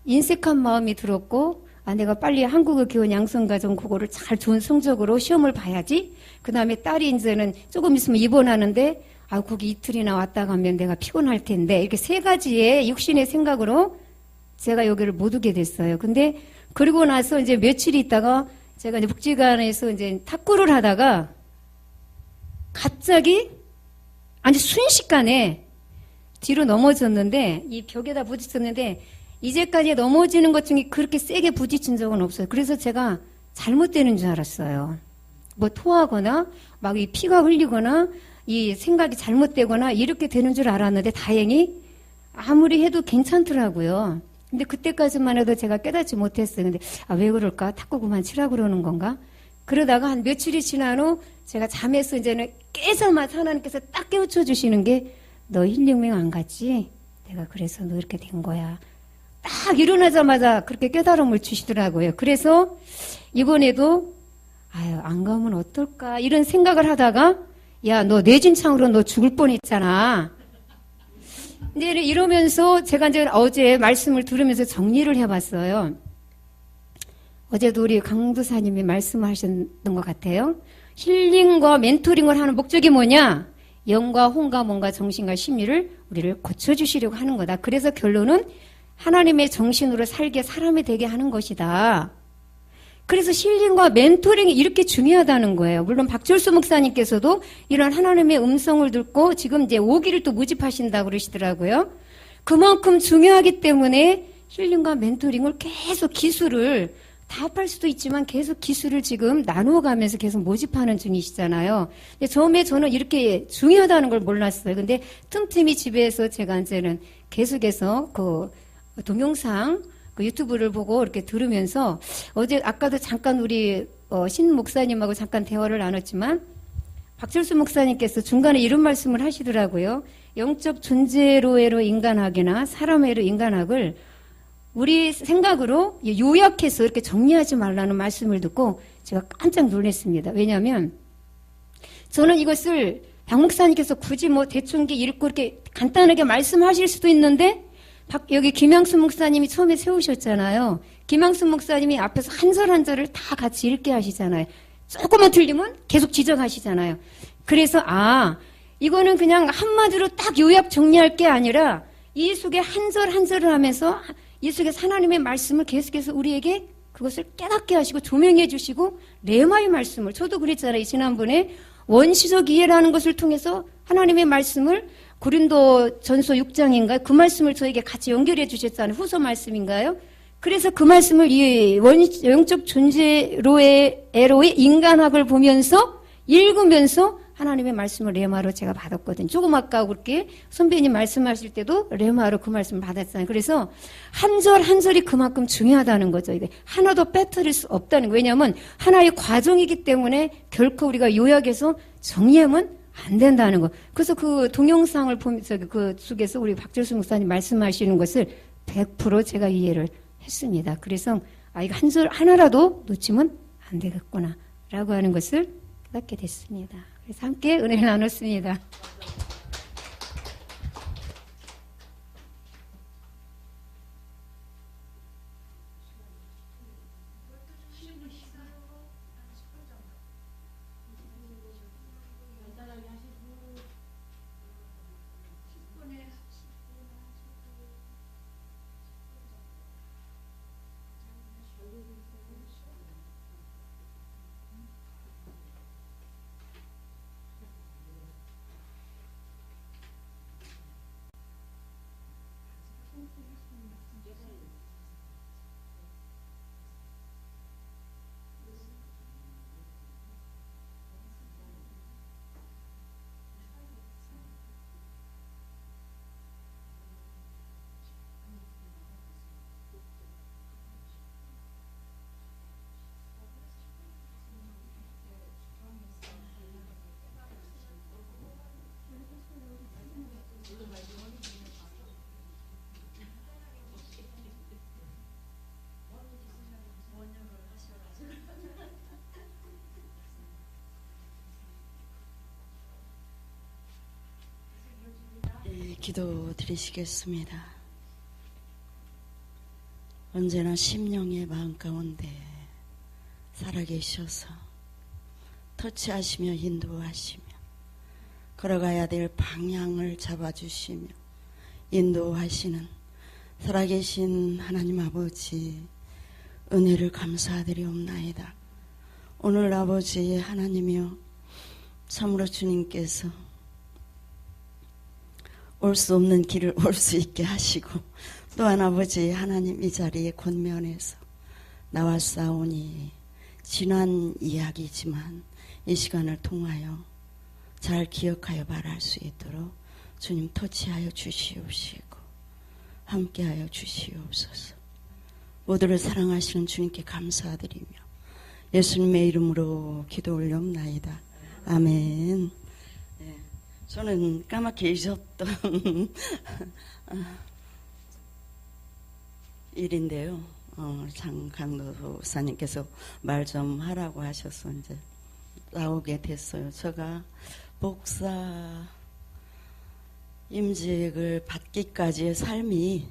인색한 마음이 들었고, 내가 빨리 한국어 교원 양성가정 그거를 잘 좋은 성적으로 시험을 봐야지. 그 다음에 딸이 이제는 조금 있으면 입원하는데, 거기 이틀이나 왔다 가면 내가 피곤할 텐데, 이렇게 세 가지의 육신의 생각으로 제가 여기를 못 오게 됐어요. 근데 그리고 나서 이제 며칠 있다가 제가 이제 복지관에서 이제 탁구를 하다가 갑자기 아주 순식간에 뒤로 넘어졌는데 이 벽에다 부딪혔는데 이제까지 넘어지는 것 중에 그렇게 세게 부딪힌 적은 없어요. 그래서 제가 잘못되는 줄 알았어요. 뭐 토하거나 막 이 피가 흘리거나 이 생각이 잘못되거나 이렇게 되는 줄 알았는데 다행히 아무리 해도 괜찮더라고요. 근데 그때까지만 해도 제가 깨닫지 못했어요. 근데 왜 그럴까? 탁구 그만 치라고 그러는 건가? 그러다가 한 며칠이 지난 후 제가 잠에서 이제는 깨자마자 하나님께서 딱 깨우쳐 주시는 게 너 힐링명 안 갔지? 내가 그래서 너 이렇게 된 거야. 딱 일어나자마자 그렇게 깨달음을 주시더라고요. 그래서 이번에도 안 가면 어떨까? 이런 생각을 하다가 야, 너 뇌진창으로 너 죽을 뻔했잖아. 근데 이러면서 제가 이제 어제 말씀을 들으면서 정리를 해봤어요. 어제도 우리 강도사님이 말씀하셨던 것 같아요. 힐링과 멘토링을 하는 목적이 뭐냐? 영과 혼과 몸과 정신과 심리를 우리를 고쳐주시려고 하는 거다. 그래서 결론은 하나님의 정신으로 살게 사람이 되게 하는 것이다. 그래서 힐링과 멘토링이 이렇게 중요하다는 거예요. 물론 박철수 목사님께서도 이런 하나님의 음성을 듣고 지금 이제 5기를 또 모집하신다고 그러시더라고요. 그만큼 중요하기 때문에 힐링과 멘토링을 계속 기술을 다 합할 수도 있지만 계속 기술을 지금 나누어 가면서 계속 모집하는 중이시잖아요. 근데 처음에 저는 이렇게 중요하다는 걸 몰랐어요. 근데 틈틈이 집에서 제가 이제는 계속해서 그 동영상 그 유튜브를 보고 이렇게 들으면서 어제 아까도 잠깐 우리 신 목사님하고 잠깐 대화를 나눴지만 박철수 목사님께서 중간에 이런 말씀을 하시더라고요. 영적 존재로의로 인간학이나 사람의로 인간학을 우리 생각으로 요약해서 이렇게 정리하지 말라는 말씀을 듣고 제가 깜짝 놀랐습니다. 왜냐하면 저는 이것을 박 목사님께서 굳이 뭐 대충 읽고 이렇게 간단하게 말씀하실 수도 있는데 여기 김양순 목사님이 처음에 세우셨잖아요. 김양순 목사님이 앞에서 한 절 한 절을 다 같이 읽게 하시잖아요. 조금만 틀리면 계속 지적하시잖아요. 그래서 이거는 그냥 한마디로 딱 요약 정리할 게 아니라 이 속에 한 절 한 절을 하면서 이 속에 하나님의 말씀을 계속해서 우리에게 그것을 깨닫게 하시고 조명해 주시고 레마의 말씀을 저도 그랬잖아요. 지난번에 원시적 이해라는 것을 통해서 하나님의 말씀을 고린도 전서 6장인가요? 그 말씀을 저에게 같이 연결해 주셨잖아요. 후서 말씀인가요? 그래서 그 말씀을 이 영적 존재로의 인간학을 보면서 읽으면서 하나님의 말씀을 레마로 제가 받았거든요. 조금 아까 그렇게 선배님 말씀하실 때도 레마로 그 말씀을 받았잖아요. 그래서 한 절 한 절이 그만큼 중요하다는 거죠. 이게 하나도 빼뜨릴 수 없다는 거예요. 왜냐하면 하나의 과정이기 때문에 결코 우리가 요약해서 정리하면 안 된다는 거. 그래서 그 동영상을 보면서 그 속에서 우리 박철수 목사님 말씀하시는 것을 100% 제가 이해를 했습니다. 그래서 이거 한 절 하나라도 놓치면 안 되겠구나 라고 하는 것을 깨닫게 됐습니다. 그래서 함께 은혜를 나눴습니다. 기도 드리시겠습니다. 언제나 심령의 마음 가운데 살아계셔서 터치하시며 인도하시며 걸어가야 될 방향을 잡아주시며 인도하시는 살아계신 하나님 아버지 은혜를 감사드리옵나이다. 오늘 아버지 하나님이여 참으로 주님께서 올 수 없는 길을 올 수 있게 하시고 또한 아버지 하나님 이 자리에 권면해서 나왔사오니 지난 이야기지만 이 시간을 통하여 잘 기억하여 말할 수 있도록 주님 터치하여 주시옵시고 함께하여 주시옵소서. 모두를 사랑하시는 주님께 감사드리며 예수님의 이름으로 기도 올려옵나이다. 아멘. 네, 저는 까맣게 잊었던 일인데요. 장강도사님께서 말 좀 하라고 하셔서 이제 나오게 됐어요. 제가 목사 임직을 받기까지의 삶이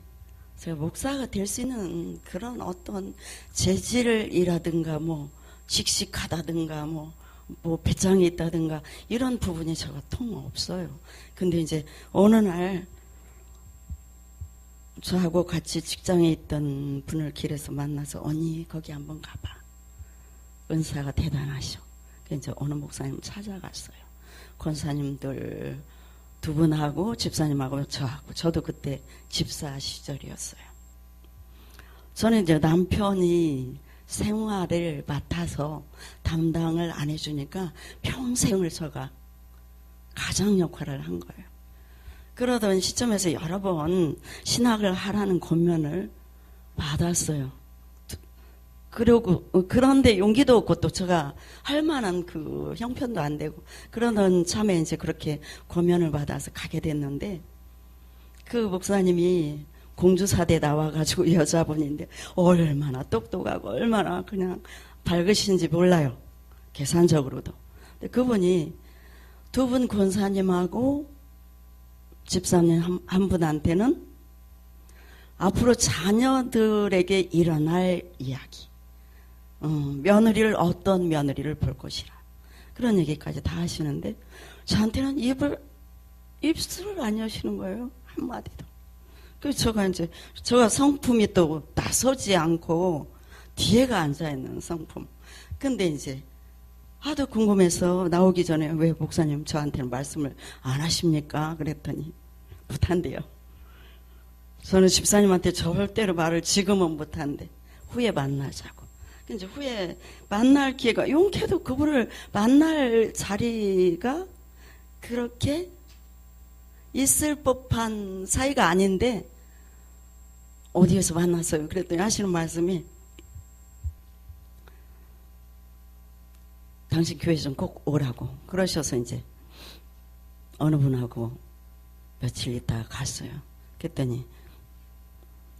제가 목사가 될 수 있는 그런 어떤 재질이라든가 뭐 씩씩하다든가 뭐 배짱이 있다든가 이런 부분이 제가 통 없어요. 근데 이제 어느 날 저하고 같이 직장에 있던 분을 길에서 만나서 언니 거기 한번 가봐. 은사가 대단하셔. 그래서 이제 어느 목사님 찾아갔어요. 권사님들 두 분하고 집사님하고 저하고 저도 그때 집사 시절이었어요. 저는 이제 남편이 생활을 맡아서 담당을 안 해주니까 평생을 제가 가장 역할을 한 거예요. 그러던 시점에서 여러 번 신학을 하라는 권면을 받았어요. 그리고 그런데 용기도 없고 또 제가 할 만한 그 형편도 안 되고 그러던 참에 이제 그렇게 권면을 받아서 가게 됐는데 그 목사님이 공주사대 나와가지고 여자분인데 얼마나 똑똑하고 얼마나 그냥 밝으신지 몰라요. 계산적으로도. 근데 그분이 두 분 권사님하고 집사님 한 분한테는 앞으로 자녀들에게 일어날 이야기, 며느리를 어떤 며느리를 볼 것이라 그런 얘기까지 다 하시는데 저한테는 입술을 안 여시는 거예요. 한마디도. 그래서 제가 성품이 또 나서지 않고 뒤에가 앉아있는 성품. 근데 이제 하도 궁금해서 나오기 전에 왜 목사님 저한테는 말씀을 안 하십니까? 그랬더니 못한대요. 저는 집사님한테 절대로 말을 지금은 못한대. 후에 만나자고. 이제 후에 만날 기회가, 용케도 그분을 만날 자리가 그렇게 있을 법한 사이가 아닌데 어디에서 만났어요? 그랬더니 하시는 말씀이 당신 교회 좀 꼭 오라고 그러셔서 이제 어느 분하고 며칠 있다가 갔어요. 그랬더니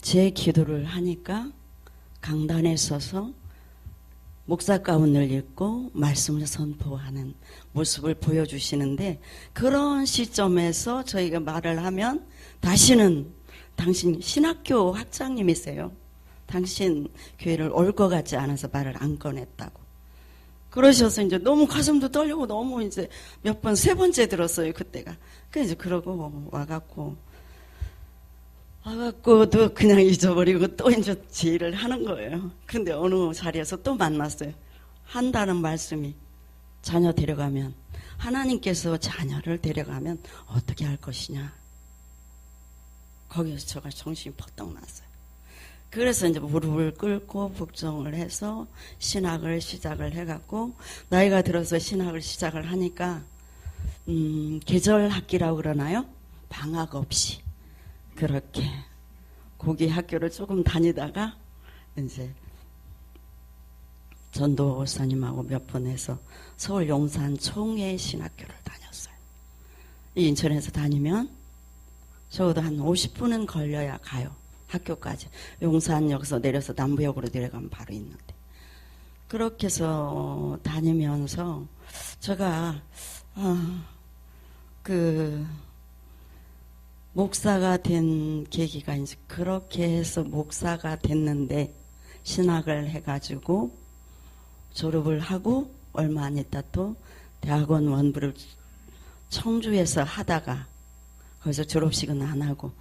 제 기도를 하니까 강단에 서서 목사 가운을 입고 말씀을 선포하는 모습을 보여주시는데 그런 시점에서 저희가 말을 하면 다시는 당신 신학교 학장님이세요. 당신 교회를 올 것 같지 않아서 말을 안 꺼냈다고. 그러셔서 이제 너무 가슴도 떨리고 너무 이제 몇 번, 세 번째 들었어요, 그때가. 그래서 이제 그러고 와갖고도 그냥 잊어버리고 또 이제 제 일을 하는 거예요. 그런데 어느 자리에서 또 만났어요. 한다는 말씀이 자녀 데려가면, 하나님께서 자녀를 데려가면 어떻게 할 것이냐. 거기서 제가 정신이 퍼뜩 났어요. 그래서 이제 무릎을 꿇고 복종을 해서 신학을 시작을 해갖고 나이가 들어서 신학을 시작을 하니까 계절 학기라고 그러나요? 방학 없이 그렇게 고기 학교를 조금 다니다가 이제 전도사님하고 몇 번 해서 서울 용산 총회 신학교를 다녔어요. 인천에서 다니면 적어도 한 50분은 걸려야 가요. 학교까지. 용산역에서 내려서 남부역으로 내려가면 바로 있는데. 그렇게 해서 다니면서 제가 목사가 된 계기가 이제 그렇게 해서 목사가 됐는데 신학을 해가지고 졸업을 하고 얼마 안 있다 또 대학원 원부를 청주에서 하다가 거기서 졸업식은 안 하고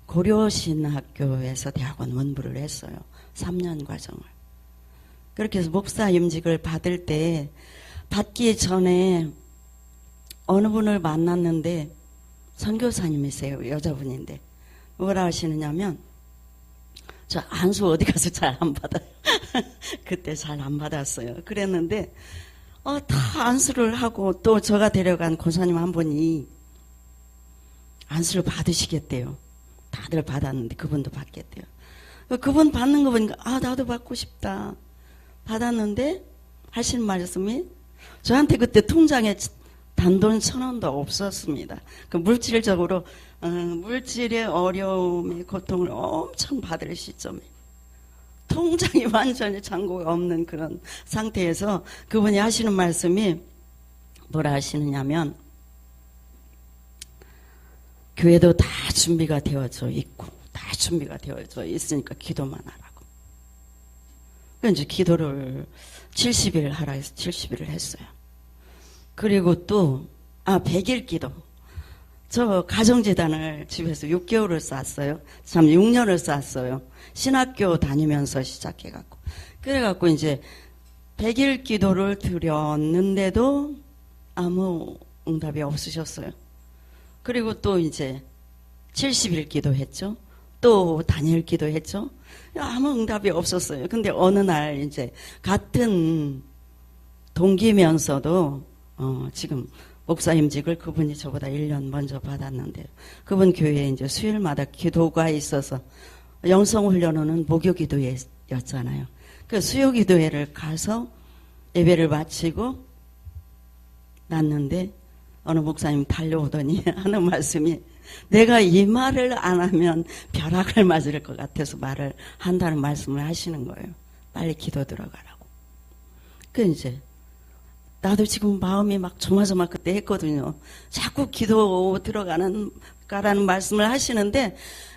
고려신학교에서 대학원 원부를 했어요. 3년 과정을. 그렇게 해서 목사 임직을 받을 때 받기 전에 어느 분을 만났는데 선교사님이세요. 여자분인데 뭐라 하시느냐면 저 안수 어디 가서 잘 안 받아요. 그때 잘 안 받았어요. 그랬는데 다 안수를 하고 또 제가 데려간 권사님 한 분이 안수를 받으시겠대요. 다들 받았는데 그분도 받겠대요. 그분 받는 거 보니까 나도 받고 싶다. 받았는데 하시는 말씀이 저한테 그때 통장에 단돈 1,000원도 없었습니다. 그 물질적으로 물질의 어려움의 고통을 엄청 받을 시점에 통장이 완전히 잔고가 없는 그런 상태에서 그분이 하시는 말씀이 뭐라 하시느냐면 교회도 다 준비가 되어져 있고 다 준비가 되어져 있으니까 기도만 하라고. 그래서 이제 기도를 70일 하라 해서 70일을 했어요. 그리고 또 100일 기도. 저 가정재단을 집에서 6개월을 쌓았어요. 참 6년을 쌓았어요. 신학교 다니면서 시작해갖고. 그래갖고 이제 100일 기도를 드렸는데도 아무 응답이 없으셨어요. 그리고 또 이제 70일 기도했죠. 또 단일 기도했죠. 아무 응답이 없었어요. 근데 어느 날 이제 같은 동기면서도 지금 목사임직을 그분이 저보다 1년 먼저 받았는데 그분 교회에 이제 수요일마다 기도가 있어서 영성훈련은 목요기도회였잖아요. 그 수요기도회를 가서 예배를 마치고 났는데 어느 목사님 달려오더니 하는 말씀이 내가 이 말을 안 하면 벼락을 맞을 것 같아서 말을 한다는 말씀을 하시는 거예요. 빨리 기도 들어가라고. 그 이제 나도 지금 마음이 막 조마조마 그때 했거든요. 자꾸 기도 들어가라는 말씀을 하시는데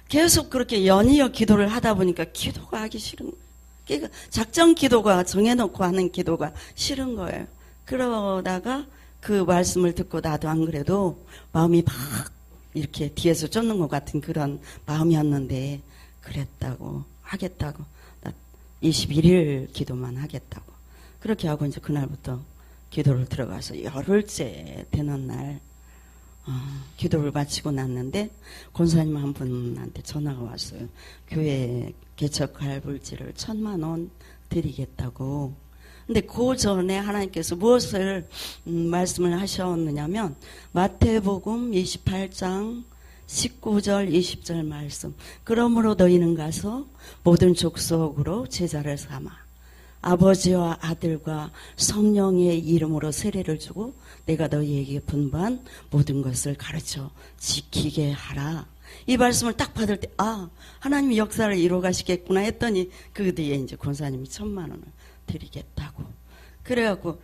계속 그렇게 연이어 기도를 하다 보니까 기도가 하기 싫은 거예요. 그러니까 작정 기도가 정해놓고 하는 기도가 싫은 거예요. 그러다가 그 말씀을 듣고 나도 안 그래도 마음이 막 이렇게 뒤에서 쫓는 것 같은 그런 마음이었는데 그랬다고 하겠다고 나 21일 기도만 하겠다고 그렇게 하고 이제 그날부터 기도를 들어가서 열흘째 되는 날 기도를 마치고 났는데 권사님 한 분한테 전화가 왔어요. 교회 개척할 물질을 1,000만 원 드리겠다고. 근데 그 전에 하나님께서 무엇을 말씀을 하셨느냐면 마태복음 28장 19절 20절 말씀. 그러므로 너희는 가서 모든 족속으로 제자를 삼아 아버지와 아들과 성령의 이름으로 세례를 주고 내가 너희에게 분부한 모든 것을 가르쳐 지키게 하라. 이 말씀을 딱 받을 때 하나님이 역사를 이루어 가시겠구나 했더니 그 뒤에 이제 권사님이 1,000만 원을 드리겠다고. 그래갖고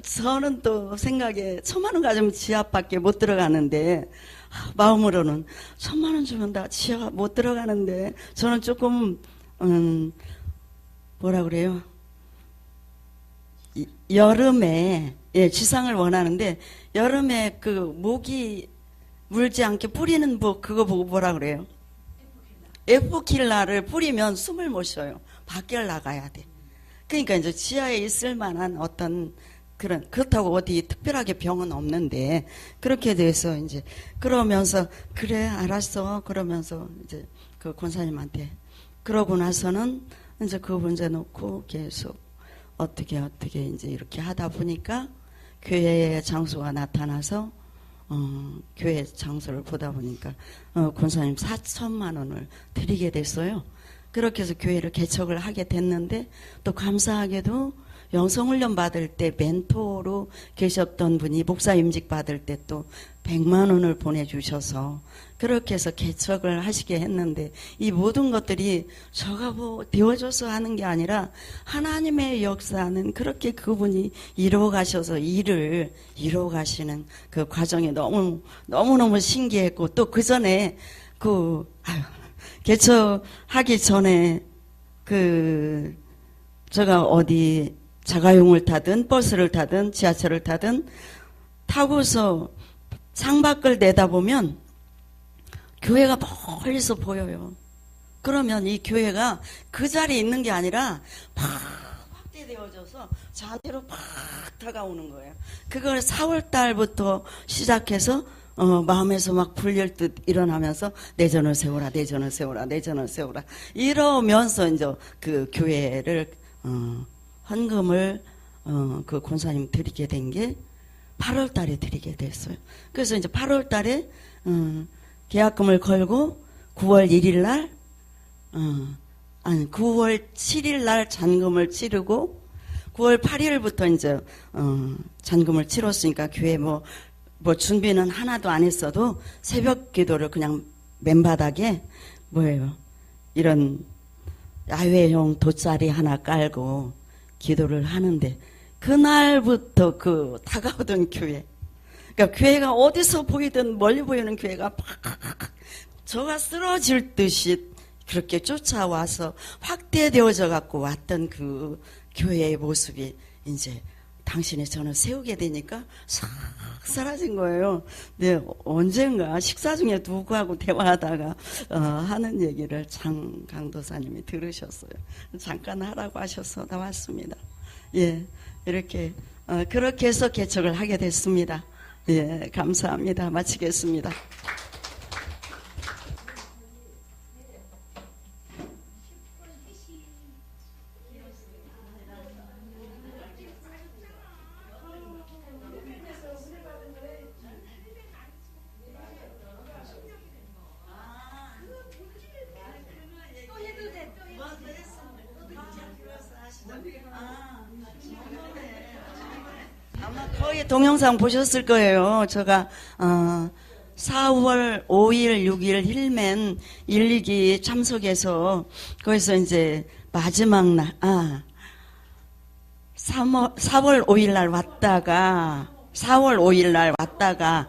저는 또 생각에 1,000만 원 가지면 지하밖에 못 들어가는데 마음으로는 1,000만 원 주면 나 지하 못 들어가는데 저는 조금 뭐라 그래요? 여름에 지상을 원하는데 여름에 그 모기 물지 않게 뿌리는 그거 보고 뭐라 그래요? 에프킬라를 뿌리면 숨을 못 쉬어요. 밖에 나가야 돼. 그러니까 이제 지하에 있을 만한 어떤 그렇다고 어디 특별하게 병은 없는데 그렇게 돼서 이제 그러면서 그래 알았어 그러면서 이제 그 권사님한테 그러고 나서는 이제 그 문제 놓고 계속 어떻게 이제 이렇게 하다 보니까 교회의 장소가 나타나서 교회 장소를 보다 보니까 권사님 4,000만 원을 드리게 됐어요. 그렇게 해서 교회를 개척을 하게 됐는데 또 감사하게도 영성훈련 받을 때 멘토로 계셨던 분이 목사 임직 받을 때 또 100만 원을 보내주셔서 그렇게 해서 개척을 하시게 했는데 이 모든 것들이 저가 뭐 되어줘서 하는 게 아니라 하나님의 역사는 그렇게 그분이 이루어 가셔서 일을 이루어 가시는 그 과정이 너무너무 신기했고 또 그 전에 개척하기 전에 제가 어디 자가용을 타든 버스를 타든 지하철을 타든 타고서 창밖을 내다보면 교회가 멀리서 보여요. 그러면 이 교회가 그 자리에 있는 게 아니라 막 확대되어져서 자대로 막 다가오는 거예요. 그걸 4월 달부터 시작해서 마음에서 막 불릴 듯 일어나면서 내전을 세워라 내전을 세워라 내전을 세워라 이러면서 이제 그 교회를 헌금을 그 권사님 드리게 된 게 8월 달에 드리게 됐어요. 그래서 이제 8월 달에 계약금을 걸고 9월 1일 날 9월 7일 날 잔금을 치르고 9월 8일부터 이제 잔금을 치렀으니까 교회 뭐 준비는 하나도 안 했어도 새벽 기도를 그냥 맨바닥에 이런 야외용 돗자리 하나 깔고 기도를 하는데 그날부터 그 다가오던 교회 그러니까 교회가 어디서 보이든 멀리 보이는 교회가 팍 저가 쓰러질 듯이 그렇게 쫓아와서 확대되어져 갖고 왔던 그 교회의 모습이 이제 당신이 저는 세우게 되니까 싹 사라진 거예요. 근데 언젠가 식사 중에 누구하고 대화하다가 하는 얘기를 장강도사님이 들으셨어요. 잠깐 하라고 하셔서 나왔습니다. 예, 이렇게 그렇게 해서 개척을 하게 됐습니다. 예, 감사합니다. 마치겠습니다. 아마 거의 동영상 보셨을 거예요. 제가 4월 5일, 6일 힐맨 1, 2기 참석해서 거기서 이제 마지막 날 4월 5일 날 왔다가 4월 5일 날 왔다가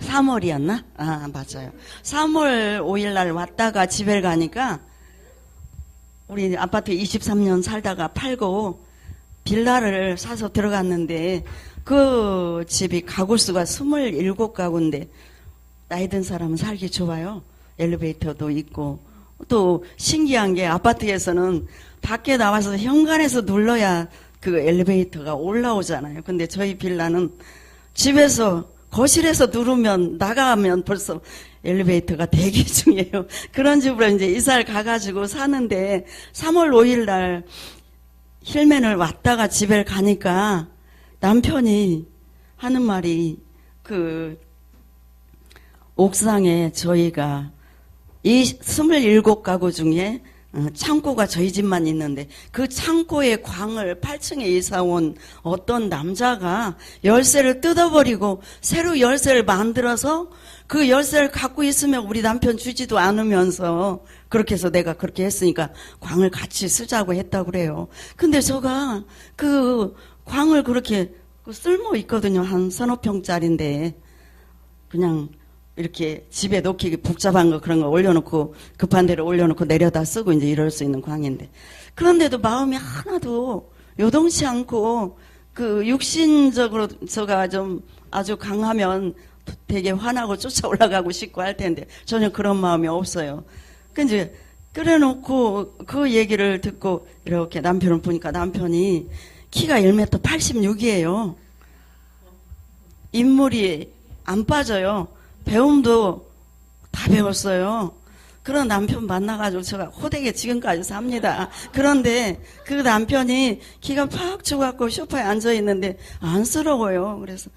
3월이었나? 아, 맞아요. 3월 5일 날 왔다가 집에 가니까 우리 아파트 23년 살다가 팔고 빌라를 사서 들어갔는데 그 집이 가구 수가 27가구인데 나이 든 사람은 살기 좋아요. 엘리베이터도 있고 또 신기한 게 아파트에서는 밖에 나와서 현관에서 눌러야 그 엘리베이터가 올라오잖아요. 근데 저희 빌라는 집에서 거실에서 누르면 나가면 벌써 엘리베이터가 대기 중이에요. 그런 집으로 이제 이사를 가가지고 사는데 3월 5일 날 힐맨을 왔다가 집에 가니까 남편이 하는 말이 그 옥상에 저희가 이 27가구 중에 창고가 저희 집만 있는데 그 창고의 광을 8층에 이사 온 어떤 남자가 열쇠를 뜯어버리고 새로 열쇠를 만들어서 그 열쇠를 갖고 있으면 우리 남편 주지도 않으면서 그렇게 해서 내가 그렇게 했으니까 광을 같이 쓰자고 했다고 그래요. 근데 제가 그 광을 그렇게 쓸모 있거든요. 한 서너 평짜리인데 그냥 이렇게 집에 놓기 복잡한 거 그런 거 올려놓고 급한 대로 올려놓고 내려다 쓰고 이제 이럴 수 있는 광인데 그런데도 마음이 하나도 요동치 않고 그 육신적으로 제가 좀 아주 강하면 되게 화나고 쫓아 올라가고 싶고 할 텐데 전혀 그런 마음이 없어요. 그 이제 끓여놓고 그 얘기를 듣고 이렇게 남편을 보니까 남편이 키가 1m 86이에요. 인물이 안 빠져요. 배움도 다 배웠어요. 그런 남편 만나가지고 제가 호되게 지금까지 삽니다. 그런데 그 남편이 키가 팍 죽어갖고 소파에 앉아있는데 안쓰러워요. 그래서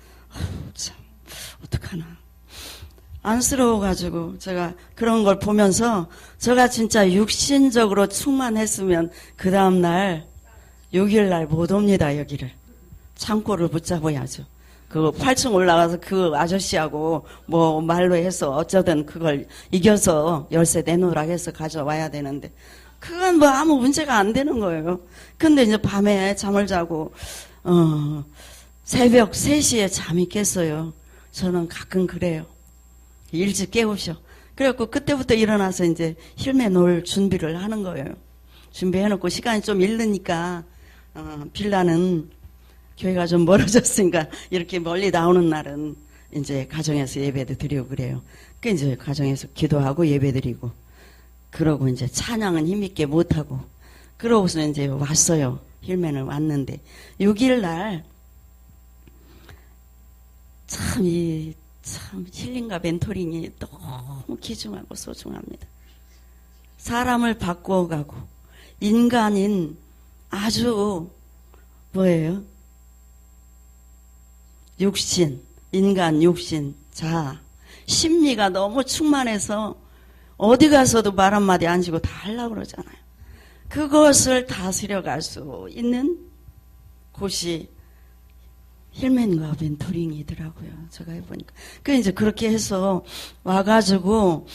참 어떡하나. 안쓰러워가지고 제가 그런 걸 보면서 제가 진짜 육신적으로 충만했으면 그 다음날 6일날 못 옵니다. 여기를. 창고를 붙잡아야죠. 그 8층 올라가서 그 아저씨하고 뭐 말로 해서 어쩌든 그걸 이겨서 열쇠 내놓으라 해서 가져와야 되는데 그건 뭐 아무 문제가 안 되는 거예요. 근데 이제 밤에 잠을 자고 새벽 3시에 잠이 깼어요. 저는 가끔 그래요. 일찍 깨우셔. 그래갖고 그때부터 일어나서 이제 힐맨 올 준비를 하는 거예요. 준비해놓고 시간이 좀 잃으니까 빌라는 교회가 좀 멀어졌으니까 이렇게 멀리 나오는 날은 이제 가정에서 예배도 드리고 그래요. 그 이제 가정에서 기도하고 예배 드리고 그러고 이제 찬양은 힘있게 못하고 그러고서 이제 왔어요. 힐맨을 왔는데 6일 날 참 힐링과 멘토링이 너무 귀중하고 소중합니다. 사람을 바꾸어가고 인간인 아주 뭐예요? 육신, 인간 육신, 자아, 심리가 너무 충만해서 어디 가서도 말 한마디 안 지고 다 하려고 그러잖아요. 그것을 다스려 갈 수 있는 곳이 힐맨과 멘토링이더라고요. 제가 해보니까. 그 이제 그렇게 해서 와가지고,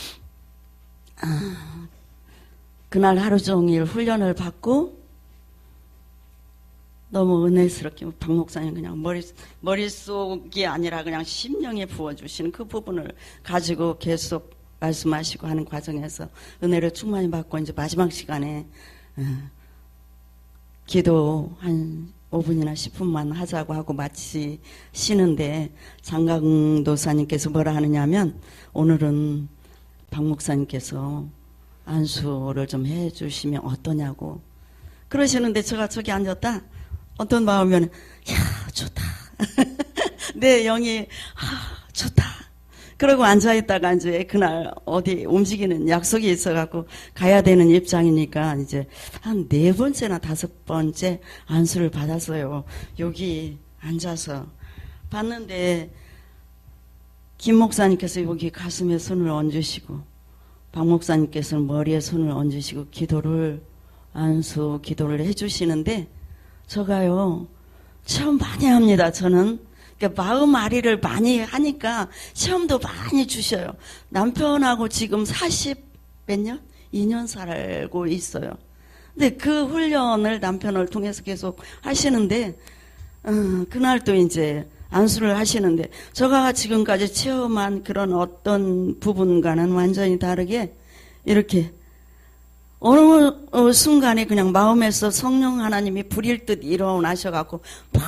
그날 하루 종일 훈련을 받고, 너무 은혜스럽게 박 목사님 그냥 머릿속이 아니라 그냥 심령에 부어주시는 그 부분을 가지고 계속 말씀하시고 하는 과정에서 은혜를 충만히 받고 이제 마지막 시간에 기도 한 5분이나 10분만 하자고 하고 마치시는데 장강도사님께서 뭐라 하느냐면 오늘은 박 목사님께서 안수를 좀 해주시면 어떠냐고 그러시는데 제가 저기 앉았다 어떤 마음이면 야 좋다 내 영이 좋다 그러고 앉아있다가 이제 그날 어디 움직이는 약속이 있어갖고 가야 되는 입장이니까 이제 한 4번째나 5번째 안수를 받았어요. 여기 앉아서 봤는데 김 목사님께서 여기 가슴에 손을 얹으시고 박 목사님께서는 머리에 손을 얹으시고 안수 기도를 해주시는데 제가요 체험 많이 합니다. 저는 그러니까 마음 아리를 많이 하니까 체험도 많이 주셔요. 남편하고 지금 40 몇 년? 2년 살고 있어요. 근데 그 훈련을 남편을 통해서 계속 하시는데, 그날 또 이제 안수를 하시는데, 제가 지금까지 체험한 그런 어떤 부분과는 완전히 다르게, 이렇게, 어느 순간에 그냥 마음에서 성령 하나님이 불일 듯 일어나셔갖고, 막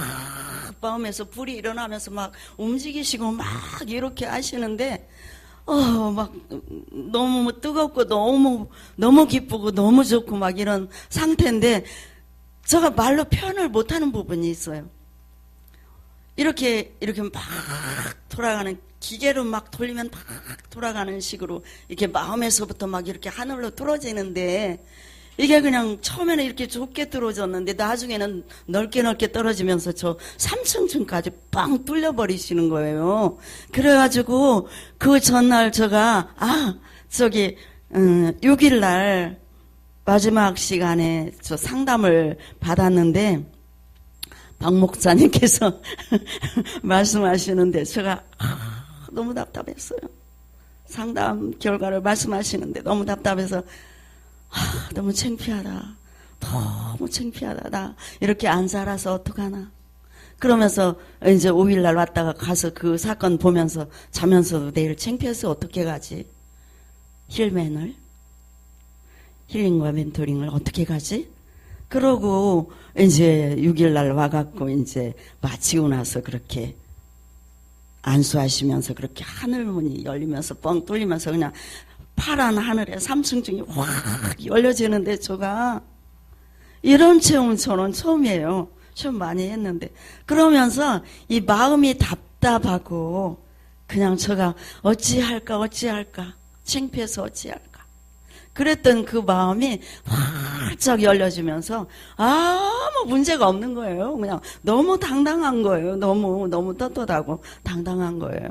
마음에서 불이 일어나면서 막 움직이시고 막 이렇게 하시는데, 막 너무 뜨겁고 너무 기쁘고 너무 좋고 막 이런 상태인데, 제가 말로 표현을 못하는 부분이 있어요. 이렇게 막 돌아가는, 기계로 막 돌리면 막 돌아가는 식으로 이렇게 마음에서부터 막 이렇게 하늘로 뚫어지는데, 이게 그냥 처음에는 이렇게 좁게 뚫어졌는데 나중에는 넓게 떨어지면서 저 3층까지 빵 뚫려버리시는 거예요. 그래가지고 그 전날 제가 6일날 마지막 시간에 저 상담을 받았는데, 박 목사님께서 말씀하시는데 제가 너무 답답했어요. 상담 결과를 말씀하시는데 너무 답답해서 너무 창피하다. 너무 창피하다. 나 이렇게 안 살아서 어떡하나. 그러면서 이제 5일날 왔다가 가서 그 사건 보면서 자면서도 내일 창피해서 어떻게 가지? 힐링과 멘토링을 어떻게 가지? 그러고 이제 6일날 와갖고 이제 마치고 나서 그렇게 안수하시면서 그렇게 하늘문이 열리면서 뻥 뚫리면서 그냥 파란 하늘에 3층 중에 확 열려지는데, 제가 이런 체험 저는 처음이에요. 체험 많이 했는데, 그러면서 이 마음이 답답하고 그냥 제가 어찌할까 창피해서 어찌할까 그랬던 그 마음이 활짝 열려지면서 아무 문제가 없는 거예요. 그냥 너무 당당한 거예요. 너무 떳떳하고 당당한 거예요.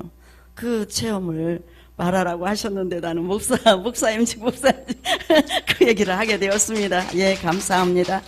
그 체험을 말하라고 하셨는데 나는 목사님 그 얘기를 하게 되었습니다. 예, 감사합니다.